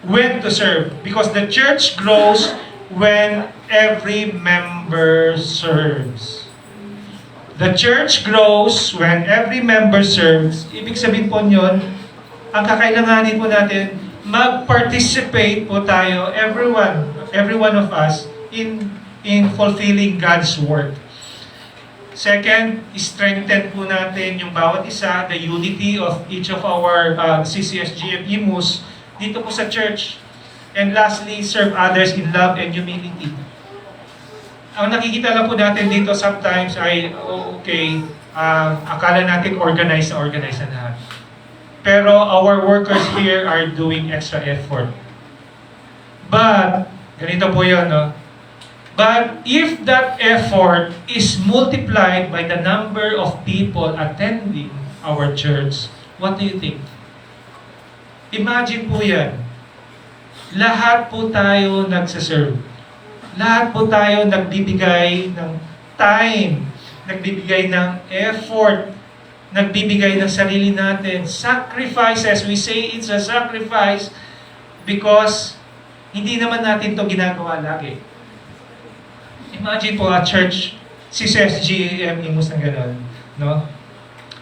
when to serve. Because the church grows when every member serves. The church grows when every member serves. Ibig sabihin po yun, ang kakailanganin po natin, mag-participate po tayo, every one of us, in fulfilling God's work. Second, strengthen po natin yung bawat isa, the unity of each of our CCSG and IMUs dito po sa church. And lastly, serve others in love and humility. Ang nakikita lang po natin dito sometimes ay, akala natin organized na lahat. Pero our workers here are doing extra effort. But, ganito po yun, no? But if that effort is multiplied by the number of people attending our church, what do you think? Imagine po yan. Lahat po tayo nagsaserve. Lahat po tayo nagbibigay ng time, nagbibigay ng effort, nagbibigay ng sarili natin. Sacrifices, we say it's a sacrifice because hindi naman natin to ginagawa lagi. Imagine po a church, CCSG, imus na gano'n, no?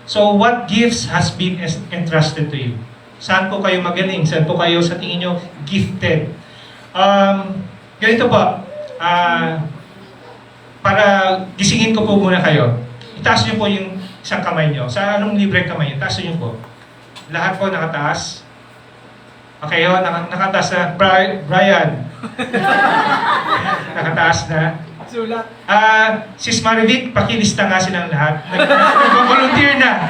So, what gifts has been entrusted to you? Saan po kayo magaling? Saan po kayo sa tingin nyo gifted? Ganito po, para gisingin ko po muna kayo. Itaas nyo po yung isang kamay nyo. Sa anong libreng kamay nyo? Itaas nyo po. Lahat po nakataas. Okay, nakataas na. Brian. Nakataas na. Sulat. Sis Marivic, pakilista nga silang lahat. Nag-volunteer na.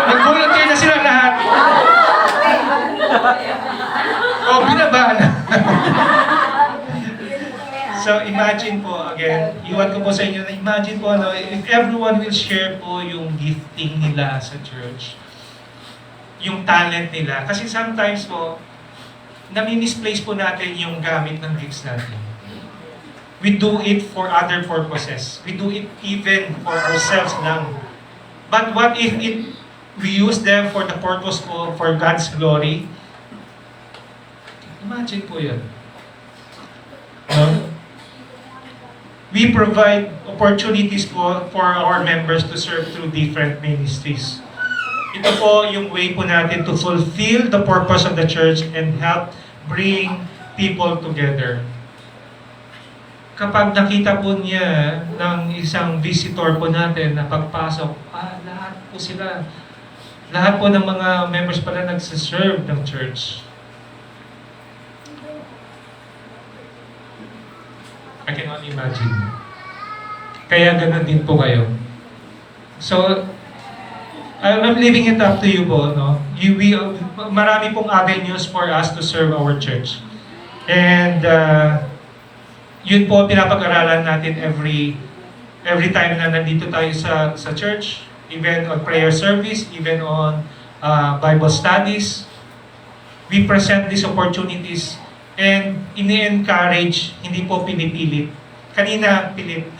Nag-volunteer na silang lahat. Binaba na. So imagine po, again, iwan ko po sa inyo, imagine po, no, if everyone will share po yung gifting nila sa church, yung talent nila. Kasi sometimes po, nami-misplace po natin yung gamit ng gifts natin. We do it for other purposes. We do it even for ourselves lang. But what if we use them for the purpose for God's glory? Imagine po yun. No? We provide opportunities po for our members to serve through different ministries. Ito po yung way po natin to fulfill the purpose of the church and help bring people together. Kapag nakita po niya ng isang visitor po natin na pagpasok, lahat po sila, lahat po ng mga members pala nagsiserve ng church. I can only imagine. Kaya ganun din po kayo. So, I'm leaving it up to you po, no? Marami pong avenues for us to serve our church. And, yun po pinapag-aralan natin every time na nandito tayo sa church, even on prayer service, even on Bible studies. We present these opportunities and ini-encourage, hindi po pinipilit. Kanina, pilit.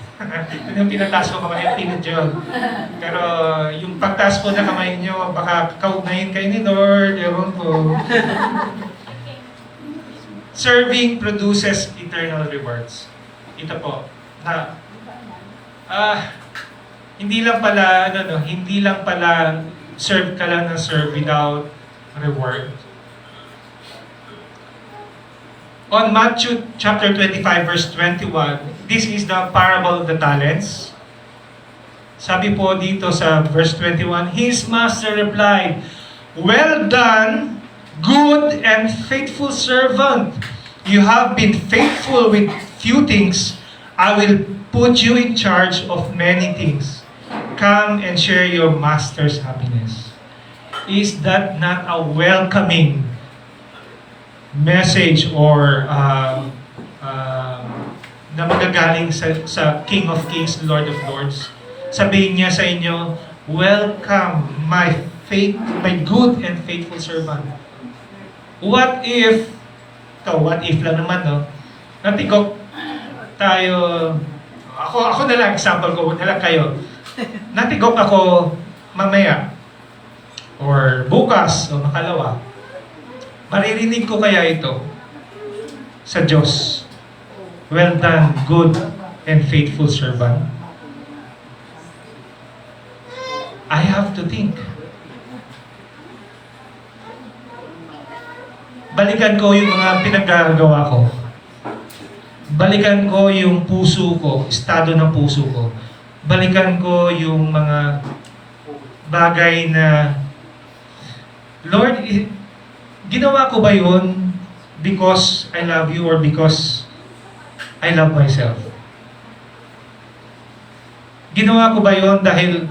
Yung pinataas ko kamay, pilit yun. Pero yung pagtaas po na kamay nyo, baka kaugnayin kayo ni Lord, ewan po. Serving produces eternal rewards. Ito po, na hindi lang pala serve ka lang na serve without reward. On Matthew chapter 25 verse 21, this is the parable of the talents. Sabi po dito sa verse 21, His master replied, "Well done, good and faithful servant. You have been faithful with few things. I will put you in charge of many things. Come and share your master's happiness." Is that not a welcoming message or na magagaling sa King of Kings, Lord of Lords? Sabihin niya sa inyo, "Welcome, my good and faithful servant." What if lang naman, no? Natigok tayo, ako na lang, example ko, na lang kayo. Natigok ako mamaya, or bukas, o makalawa. Maririnig ko kaya ito sa Diyos? "Well done, good and faithful servant." I have to think. balikan ko yung mga pinaggagawa ko. Balikan ko yung puso ko, estado ng puso ko. Balikan ko yung mga bagay na, Lord, ginawa ko ba yun because I love you or because I love myself? Ginawa ko ba yun dahil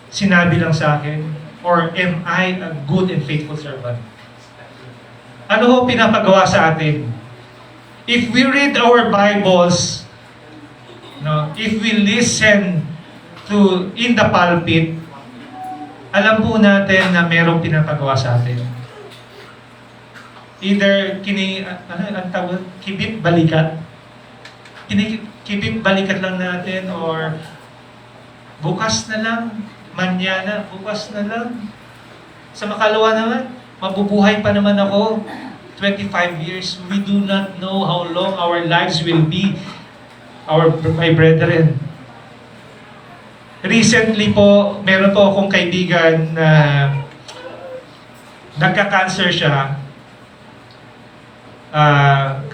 sinabi lang sa akin? Or am I a good and faithful servant? Ano ho pinapagawa sa atin? If we read our Bibles, no, if we listen to in the pulpit, alam po natin na merong pinapagawa sa atin. Either ang tawag, kibit balikat. Kibit balikat lang natin or bukas na lang, manyana, bukas na lang. Sa makalawa naman, mabubuhay pa naman ako. 25 years, we do not know how long our lives will be, my brethren. Recently po, meron po akong kaibigan na nagka-cancer siya.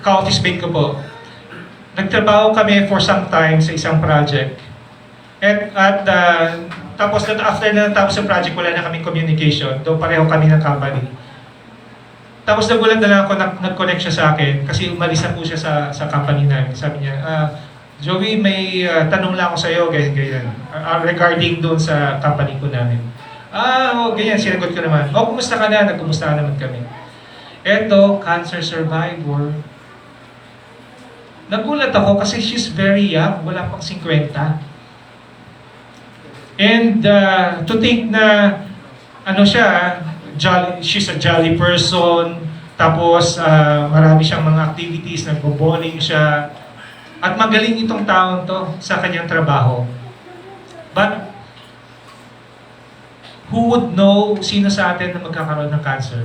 Ka-office mate ko po. Nagtrabaho kami for some time sa isang project. Tapos after na natapos ang project, wala na kaming communication. Doon pareho kami ng company. Tapos nagulat na lang ako, nag-connect siya sa akin kasi umalis na po siya sa company namin. Sabi niya, Joey, may tanong lang ako sa iyo, ganyan. Regarding doon sa company ko namin. Ganyan, sinagot ko naman. Kumusta ka na? Nagkumusta naman kami. Eto, cancer survivor. Nagulat ako kasi she's very young, wala pang 50. And to think na, she's a jolly person, tapos marami siyang mga activities, nagbo-bowling siya, at magaling itong taon to sa kanyang trabaho. But, who would know sino sa atin na magkakaroon ng cancer?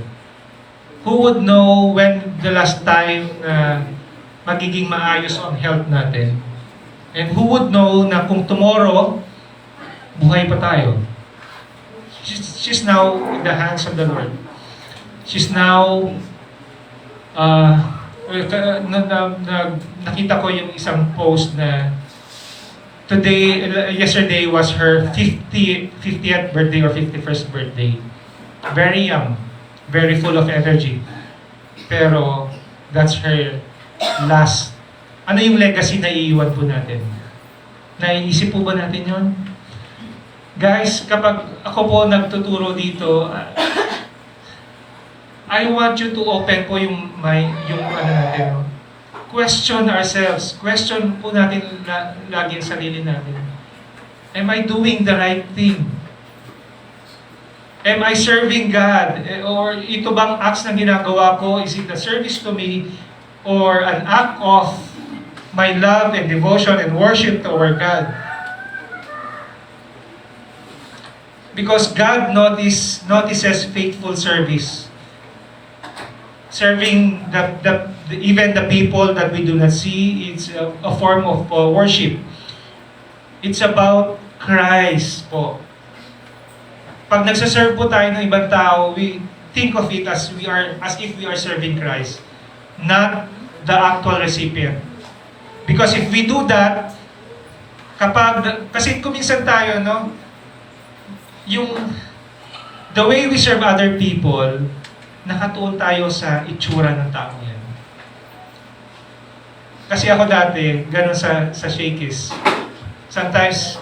Who would know when the last time na magiging maayos ang health natin? And who would know na kung tomorrow, buhay pa tayo? She's now in the hands of the Lord. She's now, nakita ko yung isang post na yesterday was her 50th birthday or 51st birthday. Very young, very full of energy. Pero that's her last. Ano yung legacy na iiwan po natin? Naiisip po ba natin yon? Guys, kapag ako po nagtuturo dito, I want you to open po yung natin. Question ourselves. Question po natin lagi ang sarili natin. Am I doing the right thing? Am I serving God? Or ito bang acts na ginagawa ko, is it a service to me? Or an act of my love and devotion and worship to our God? Because God notices faithful service. Serving even the people that we do not see, it's a form of worship. It's about Christ po. Pag nagsaserve po tayo ng ibang tao, we think of it as if we are serving Christ, not the actual recipient. Because if we do that, kasi kuminsan tayo, no? The way we serve other people, nakatuon tayo sa itsura ng tao yan. Kasi ako dati, gano'n sa Shakey's. Sometimes,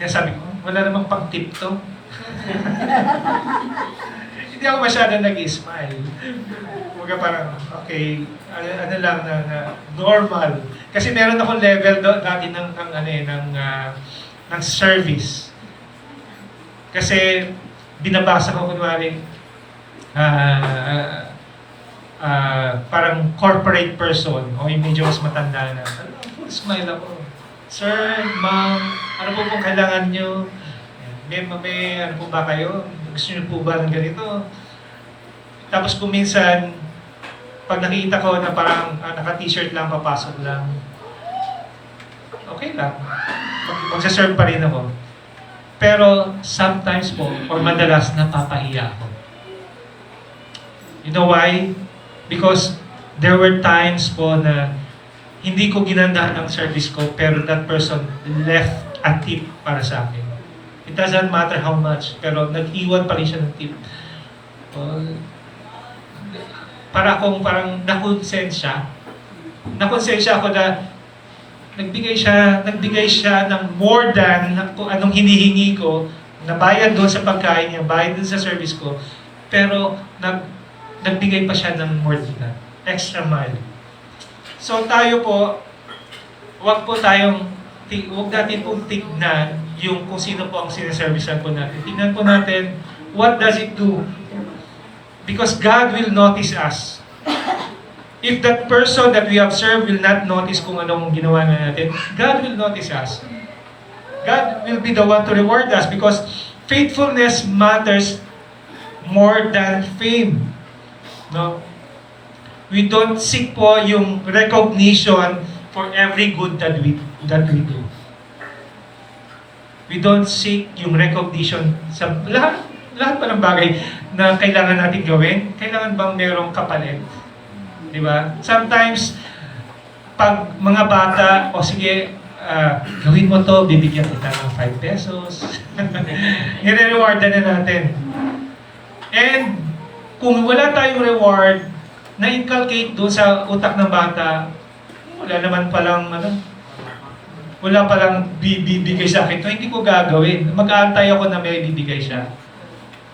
sabi ko, wala namang pang tip to. Hindi ako masyado nag-smile. Huwag parang, okay, ano lang na normal. Kasi meron akong level dati ng service. Kasi binabasa ko kunwari parang corporate person o yung medyo mas matanda na. Full smile ako. Sir, ma'am, ano po pong kailangan nyo? May ano po ba kayo? Gusto nyo po ba ng ganito? Tapos kung minsan, pag nakita ko na parang naka-t-shirt lang, papasok lang, okay lang. Magsaserve pa rin ako. Pero sometimes po, or madalas, napapahiya ako. You know why? Because there were times po na hindi ko ginandahan ang service ko, pero that person left a tip para sa akin. It doesn't matter how much, pero nag-iwan pa rin siya ng tip. Para akong parang nakonsensya. Nakonsensya ako na nagbigay siya ng more than kung anong hinihingi ko, nabayad doon sa pagkain niya, bayad doon sa service ko, pero nagbigay pa siya ng more than that, extra mile. So tayo po, wag natin pong tignan yung kung sino po ang sineservicean po natin. Tignan po natin, what does it do? Because God will notice us. If that person that we have served will not notice kung anong ginawa na natin, God will notice us. God will be the one to reward us because faithfulness matters more than fame. No? We don't seek po yung recognition for every good that we do. We don't seek yung recognition sa lahat pa ng bagay na kailangan natin gawin. Kailangan bang merong kapalit? Di ba? Sometimes, pag mga bata, o sige, gawin mo to, bibigyan kita ng 5 pesos. Nire-rewardan na natin. And, kung wala tayong reward, na-inculcate doon sa utak ng bata, wala naman palang, wala palang bibigay sa akin. Ito hindi ko gagawin. Mag-aantay ako na may bibigay siya.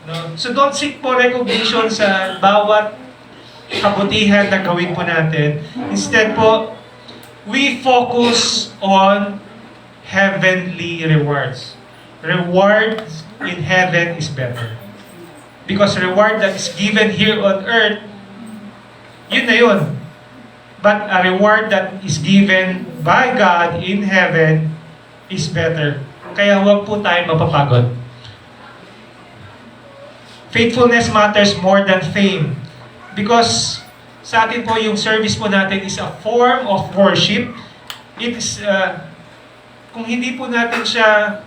No? So don't seek for recognition sa bawat kabutihan na gawin po natin. Instead po, we focus on heavenly rewards. Rewards in heaven is better. Because reward that is given here on earth, yun na yun. But a reward that is given by God in heaven is better. Kaya huwag po tayo mapapagod. Faithfulness matters more than fame. Because sa atin po yung service po natin is a form of worship. It is, kung hindi po natin siya,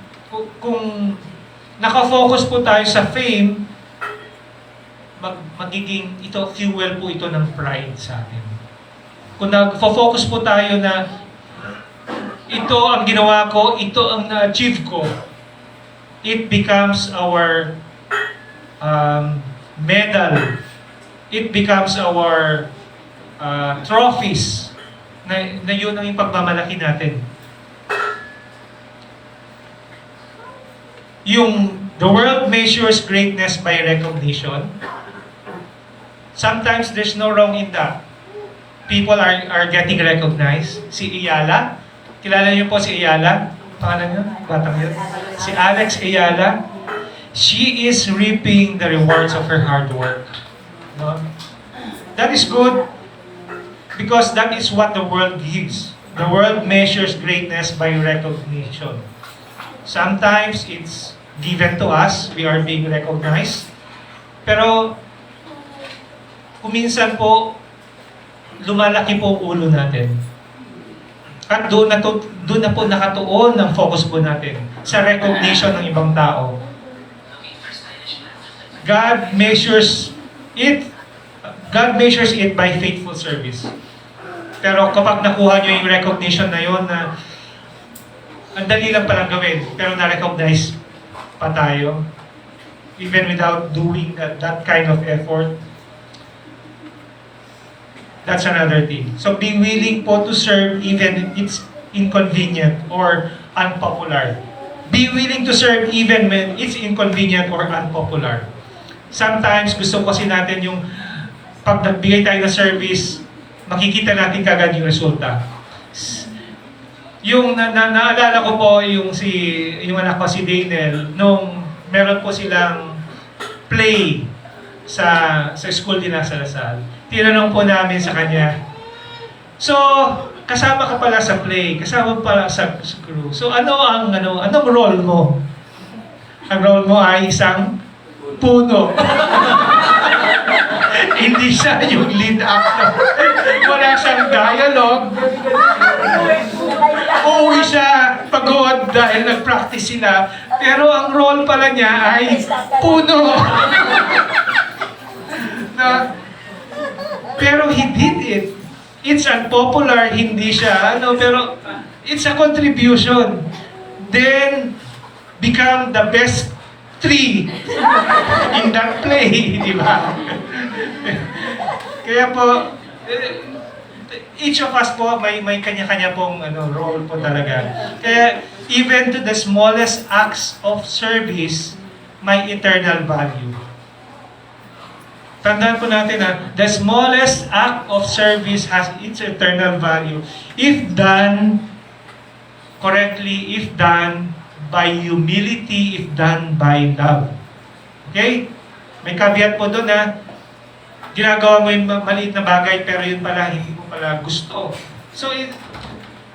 kung nakafocus po tayo sa fame, magiging ito, fuel po ito ng pride sa atin. Kung nag-focus po tayo na ito ang ginawa ko, ito ang na-achieve ko, it becomes our medal. It becomes our trophies na yun ang ipagmamalaki natin. The world measures greatness by recognition. Sometimes there's no wrong in that. People are getting recognized. Si Ayala, kilala niyo po si Ayala? Pangalan niyo? Batang yun? Si Alex Ayala. She is reaping the rewards of her hard work. No? That is good because that is what the world gives. The world measures greatness by recognition. Sometimes it's given to us, we are being recognized. Pero kuminsan po, lumalaki po ang ulo natin. At doon na po nakatuon ang focus po natin sa recognition ng ibang tao. God measures it by faithful service. Pero kapag nakuha nyo yung recognition na yun, na ang dali lang palang gawin, pero na-recognize pa tayo, even without doing that kind of effort, that's another thing. So be willing po to serve even if it's inconvenient or unpopular. Be willing to serve even when it's inconvenient or unpopular. Sometimes gusto kasi natin yung pag nagbigay tayo ng service, makikita natin kagad yung resulta. Yung naalala ko po yung anak ko si Daniel nung meron po silang play sa school din sa Lasal. Tinanong po namin sa kanya, so kasama ka pala sa play, kasama pala sa crew. So anong role mo? Ang role mo ay isang puno. Hindi siya yung lead actor. Wala siyang dialogue. Uuwi siya pagod dahil nag-practice sila. Pero ang role pala niya ay puno. Pero he did it. It's unpopular, hindi siya, pero it's a contribution. Then, become the best three in that play, di ba? Kaya po, each of us po may kanya-kanya pong role po talaga. Kaya even to the smallest acts of service, may eternal value. Tandaan po natin the smallest act of service has its eternal value. If done correctly, if done by humility, if done by love. Okay? May caveat po doon ginagawa mo yung maliit na bagay pero yun pala, hindi mo pala gusto. So,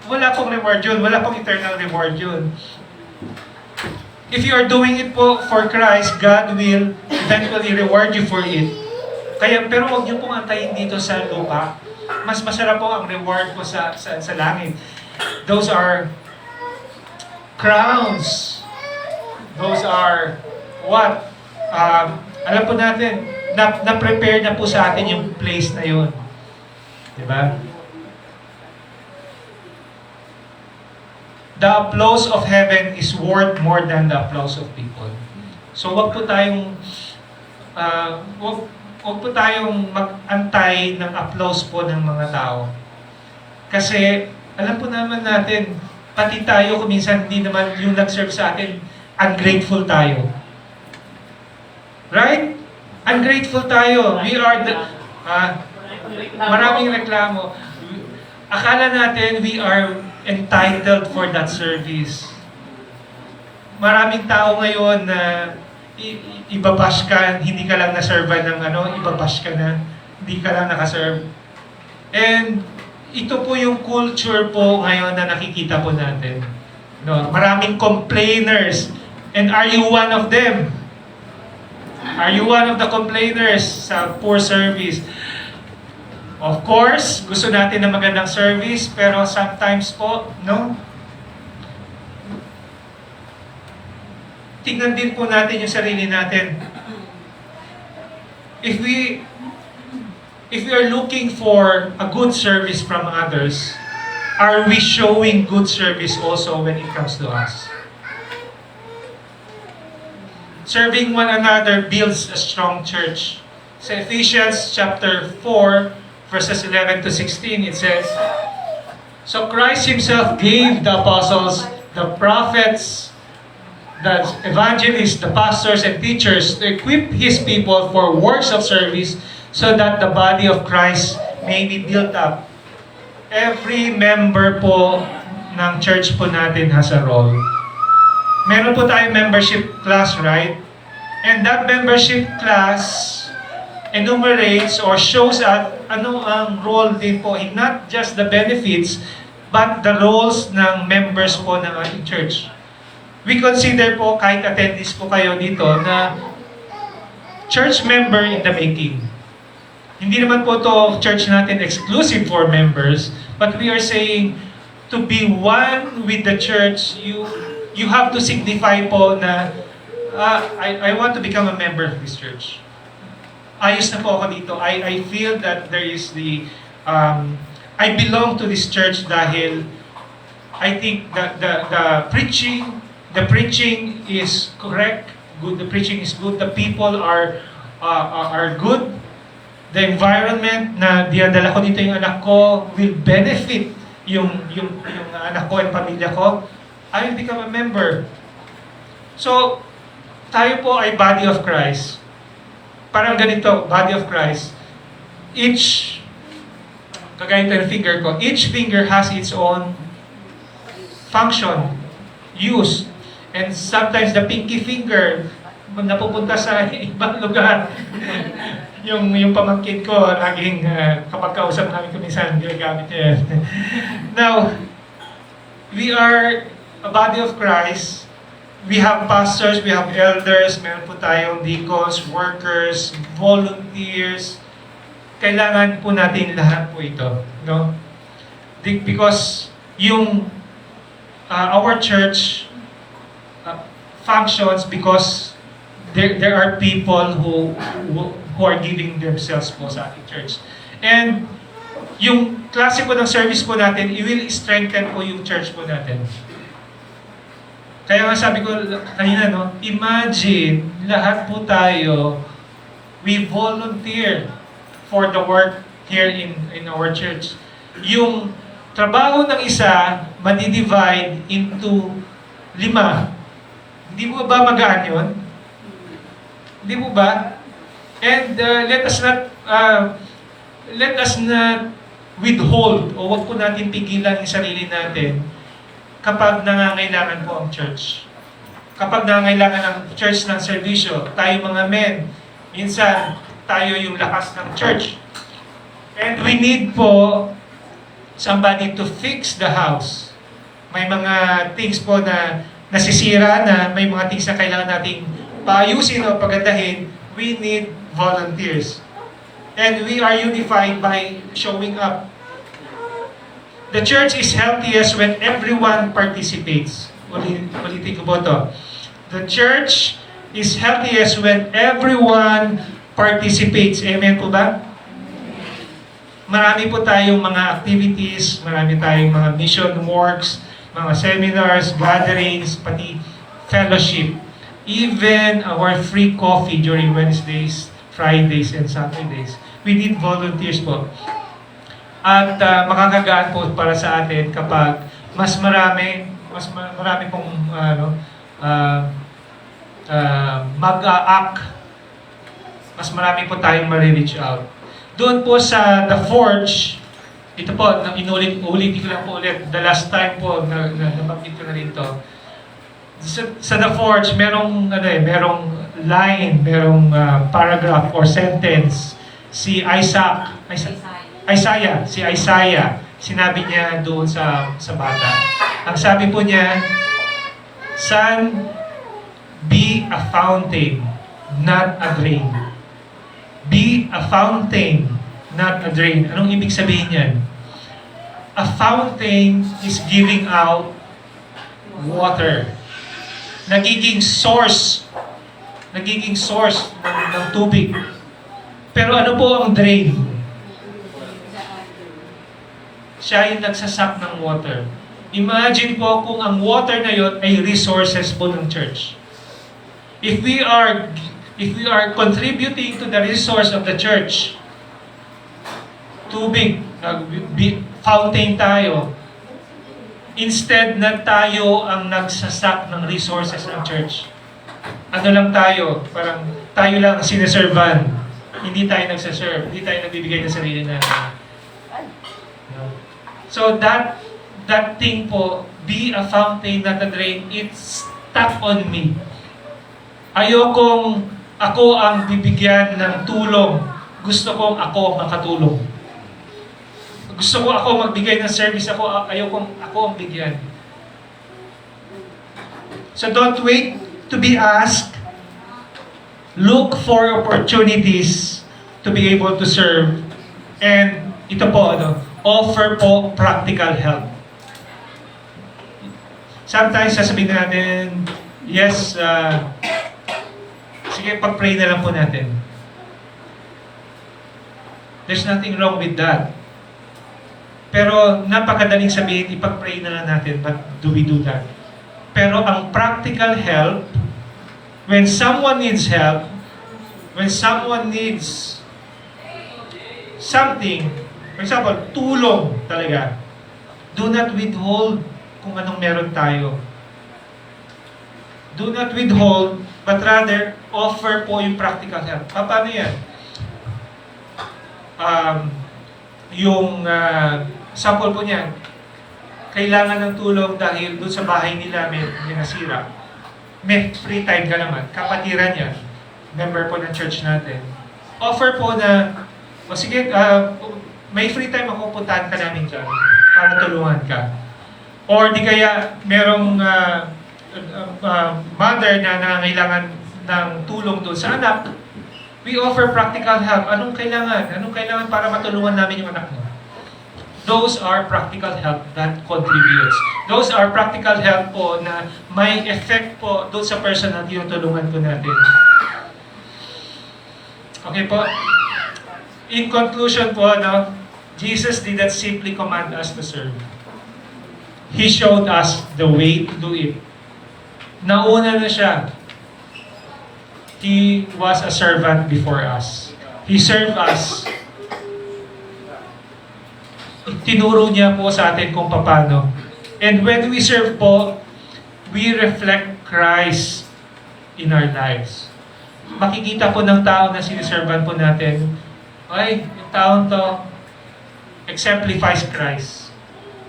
wala pong reward yun. Wala pong eternal reward yun. If you are doing it po for Christ, God will eventually reward you for it. Pero huwag niyo pong antayin dito sa lupa. Mas masarap po ang reward po sa langit. Those are crowns. Those are what? Alam po natin, na-prepare na po sa atin yung place na yun. Diba? The applause of heaven is worth more than the applause of people. So wag po tayong wag po tayong mag-antay ng applause po ng mga tao. Kasi alam po naman natin, pati tayo kuminsan hindi naman yung nag-serve sa atin, ungrateful tayo. Right? Ungrateful tayo. We are maraming reklamo. Akala natin we are entitled for that service. Maraming tao ngayon na ibabash ka, hindi ka lang na-serve ng ibabash ka na, hindi ka lang nakaserve. And ito po yung culture po ngayon na nakikita po natin. Maraming complainers. And are you one of them? Are you one of the complainers sa poor service? Of course, gusto natin ng magandang service, pero sometimes po, tingnan din po natin yung sarili natin. If we are looking for a good service from others, are we showing good service also when it comes to us? Serving one another builds a strong church. Sa Ephesians chapter 4, verses 11 to 16, it says, "So Christ Himself gave the apostles, the prophets, the evangelists, the pastors, and teachers to equip His people for works of service so that the body of Christ may be built up." Every member po ng church po natin has a role. Meron po tayong membership class, right? And that membership class enumerates or shows us ano ang role din po, not just the benefits, but the roles ng members po ng ating church. We consider po, kahit attendees po kayo dito, na church member in the making. Hindi naman po to church natin exclusive for members, but we are saying to be one with the church, you have to signify po na I want to become a member of this church. Ayos na po ako dito. I feel that there is I belong to this church dahil I think that the preaching is correct. Good. The preaching is good. The people are good. The environment na dinadala ko dito yung anak ko will benefit yung anak ko and pamilya ko. I will become a member. So, tayo po ay body of Christ. Parang ganito, body of Christ. Kagaya ng finger ko, each finger has its own function, use. And sometimes the pinky finger, napupunta sa ibang lugar. yung pamangkin ko, laging kapag kausap namin kuminsan, ginagamit niya. Now, we are a body of Christ. We have pastors, we have elders, meron po tayong deacons, workers, volunteers. Kailangan po natin lahat po ito, no? Because our church functions because there are people who are giving themselves po sa ating church. And yung klase po ng service po natin, it will strengthen po yung church po natin. Kaya nga sabi ko kanina, no, imagine, lahat po tayo, we volunteer for the work here in our church. Yung trabaho ng isa, madi-divide into 5. Hindi mo ba magaan yun? Hindi mo ba? And let us not withhold o wag po natin pigilan yung sarili natin kapag nangangailangan po ang church. Kapag nangangailangan ang church ng serbisyo, tayo mga men, minsan tayo yung lakas ng church. And we need po somebody to fix the house. May mga things po na nasisira na, may mga things na kailangan nating paayusin o pagandahin. We need volunteers. And we are unified by showing up. The church is healthiest when everyone participates. Ulitin ko po to. The church is healthiest when everyone participates. Amen po ba? Marami po tayong mga activities, marami tayong mga mission works, mga seminars, gatherings, pati fellowship. Even our free coffee during Wednesdays, Fridays, and Saturdays. We need volunteers po. At makakagaan po para sa atin kapag mas marami pong mag-act, mas marami po tayong ma-reach out. Doon po sa The Forge, ito po, ulitin ko lang po ulit, the last time po, nabanggit ko na rin to. Sa The Forge, merong line, merong paragraph or sentence. Si Isaiah, sinabi niya doon sa bata. Ang sabi po niya, "Son, be a fountain, not a drain." Be a fountain, not a drain. Anong ibig sabihin niyan? A fountain is giving out water. Nagiging source ng tubig. Pero ano po ang drain? Siya yung nagsasak ng water. Imagine po kung ang water na yon ay resources po ng church. If we are contributing to the resource of the church, tubig, fountain tayo, instead na tayo ang nagsasak ng resources ng church. Ano lang tayo? Parang tayo lang ang sineservan. Hindi tayo nagsaserve. Hindi tayo nagbibigay ng sarili natin. So that thing po, be a fountain, not a drain, it's stuck on me. Ayokong ako ang bibigyan ng tulong. Gusto kong ako makatulong. Gusto ko ako magbigay ng service. Ayokong ako ang bigyan. So don't wait to be asked. Look for opportunities to be able to serve. And ito po, offer po practical help. Sometimes sasabihin natin, yes, sige, pag-pray na lang po natin. There's nothing wrong with that. Pero napakadaling sabihin, ipag-pray na lang natin, but do we do that? Pero ang practical help, when someone needs help, when someone needs something, for example, tulong talaga, do not withhold kung anong meron tayo. Do not withhold, but rather, offer po yung practical help. Paano yan? Sample po niyan, kailangan ng tulong dahil doon sa bahay nila may nasira. May free time ka naman, kapatiran niya, member po ng church natin. Offer po na, sige, may free time ako, puntahan ka namin dyan para tulungan ka. Or di kaya merong mother na nangangailangan ng tulong doon sa anak, we offer practical help. Anong kailangan? Anong kailangan para matulungan namin yung anak mo? Those are practical help that contributes. Those are practical help po na may effect po doon sa person na tinutulungan po natin. Okay po? in conclusion po, no, Jesus did not simply command us to serve. He showed us the way to do it. Nauna na siya. He was a servant before us. He served us. Tinuro niya po sa atin kung paano. And when we serve po, we reflect Christ in our lives. Makikita po ng tao na siniservan po natin, ay, yung taong to exemplifies Christ.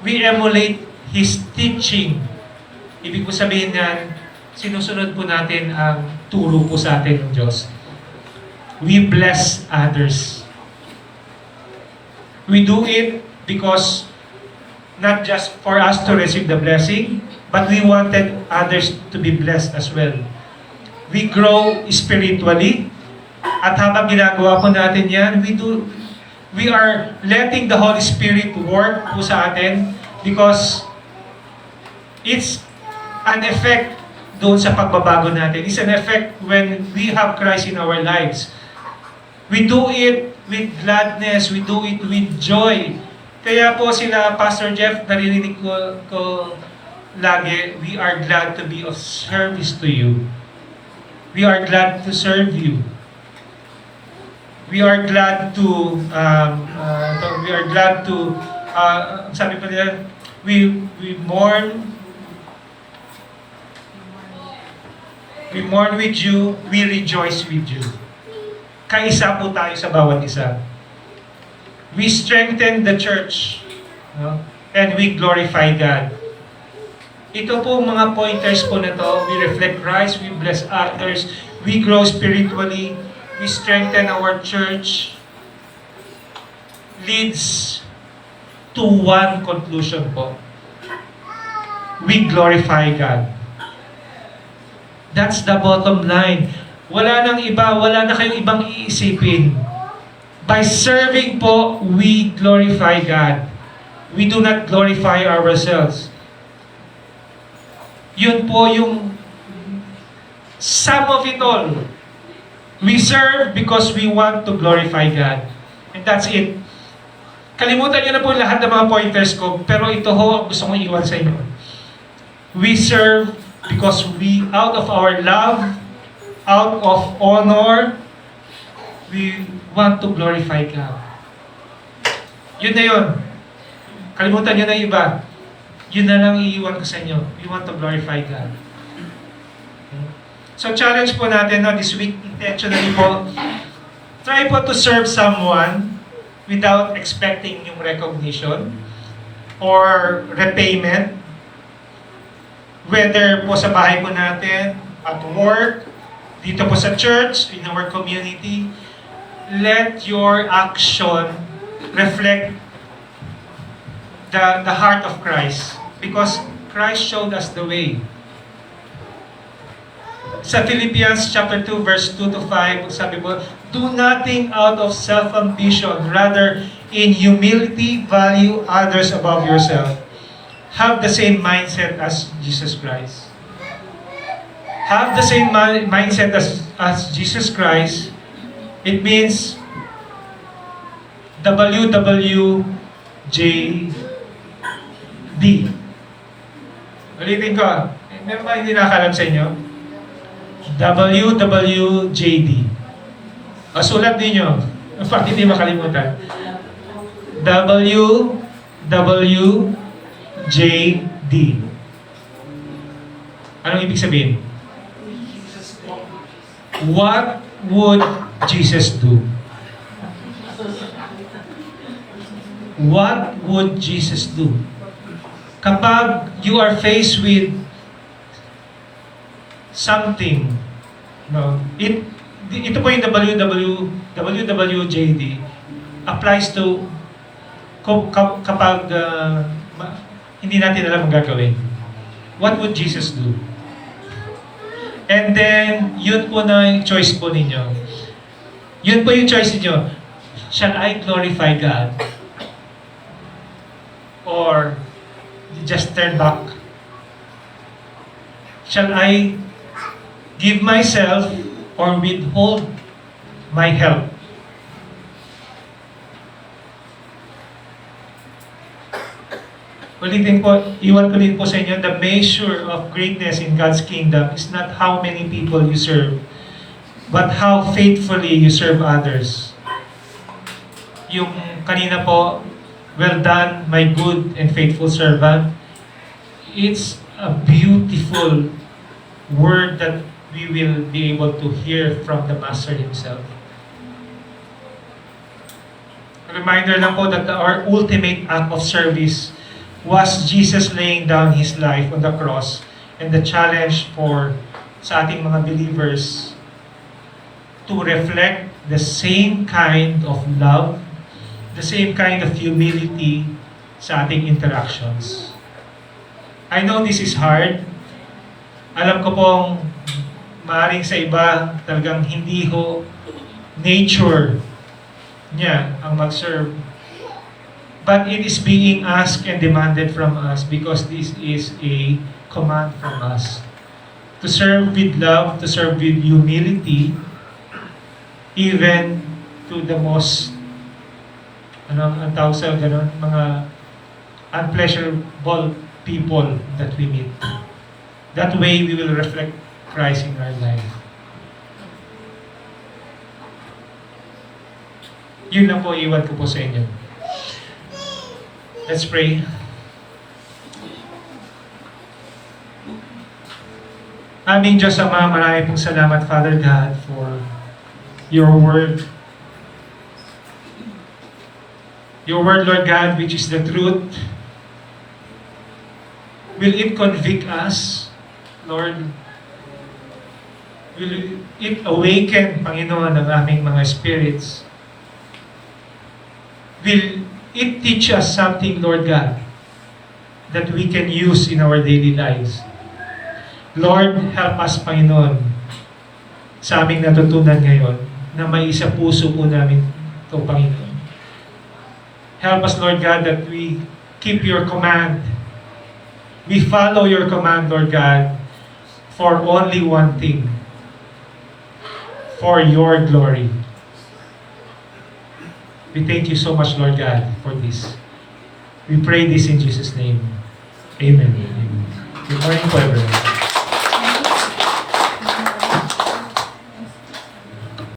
We emulate His teaching. Ibig po sabihin yan, sinusunod po natin ang turo po sa atin ng Diyos. We bless others. We do it because not just for us to receive the blessing, but we wanted others to be blessed as well. We grow spiritually, at habang ginagawa po natin yan, we are letting the Holy Spirit work po sa atin because it's an effect doon sa pagbabago natin. It's an effect when we have Christ in our lives. We do it with gladness, we do it with joy. Kaya po sila, Pastor Jeff, naririnig ko lagi, we are glad to be of service to you. We are glad to serve you. We are glad to, sabi pa nila, we mourn with you, we rejoice with you. Kaisa po tayo sa bawat isa. We strengthen the church, no? And we glorify God. Ito po mga pointers po na to, we reflect Christ, we bless others, we grow spiritually, we strengthen our church, leads to one conclusion po. We glorify God. That's the bottom line. Wala nang iba, wala na kayong ibang iisipin. By serving po, we glorify God. We do not glorify ourselves. Yun po yung sum of it all. We serve because we want to glorify God. And that's it. Kalimutan nyo na po lahat ng mga pointers ko, pero ito ho ang gusto kong iwan sa inyo. We serve because we, out of our love, out of honor, we want to glorify God. Yun na yun. Kalimutan nyo na iba. Yun na lang iiwan ko sa inyo. We want to glorify God. So challenge po natin this week, intentionally po, try po to serve someone without expecting yung recognition or repayment. Whether po sa bahay po natin, at work, dito po sa church, in our community, let your action reflect the heart of Christ. Because Christ showed us the way. Sa Philippians chapter 2 verse 2 to 5, sabi po, do nothing out of self-ambition, rather in humility value others above yourself. Have the same mindset as Jesus Christ. Have the same mindset as Jesus Christ. It means WWJD. Ulitin ko. Meron ba hindi nakalam sa inyo? WWJD. Sulat ninyo. Para hindi makalimutan. WWJD. Anong ibig sabihin? What would Jesus do? What would Jesus do? Kapag you are faced with something, no, ito po yung WWJD applies to kapag hindi natin alam ang gagawin. What would Jesus do? And then, yun po na yung choice po ninyo. Yun po yung choice ninyo. Shall I glorify God? Or just turn back? Shall I give myself or withhold my help? Ulitin po, iwan ko din po sa inyo, the measure of greatness in God's kingdom is not how many people you serve, but how faithfully you serve others. Yung kanina po, well done, my good and faithful servant, it's a beautiful word that we will be able to hear from the Master Himself. A reminder lang po that our ultimate act of service was Jesus laying down His life on the cross, and the challenge for sa ating mga believers to reflect the same kind of love, the same kind of humility sa ating interactions. I know this is hard. Alam ko pong maaaring sa iba talagang hindi ho nature niya ang mag-serve. But it is being asked and demanded from us because this is a command from us. To serve with love, to serve with humility, even to the most, ang tawag sa ganun, mga unpleasurable people that we meet. That way, we will reflect Christ in our life. Yun lang po, iwan ko po sa inyo. Let's pray. Aming Diyos Ama, marami pong salamat, Father God, for your word. Your word, Lord God, which is the truth. Will it convict us, Lord? Will it awaken, Panginoon, ang aming mga spirits? Will it teach us something, Lord God, that we can use in our daily lives? Lord, help us, Panginoon, sa aming natutunan ngayon, na may isa puso po namin ito, Panginoon. Help us, Lord God, that we keep your command. We follow your command, Lord God, for only one thing, for your glory. We thank you so much, Lord God, for this. We pray this in Jesus' name. Amen. Amen. Good morning po, everyone.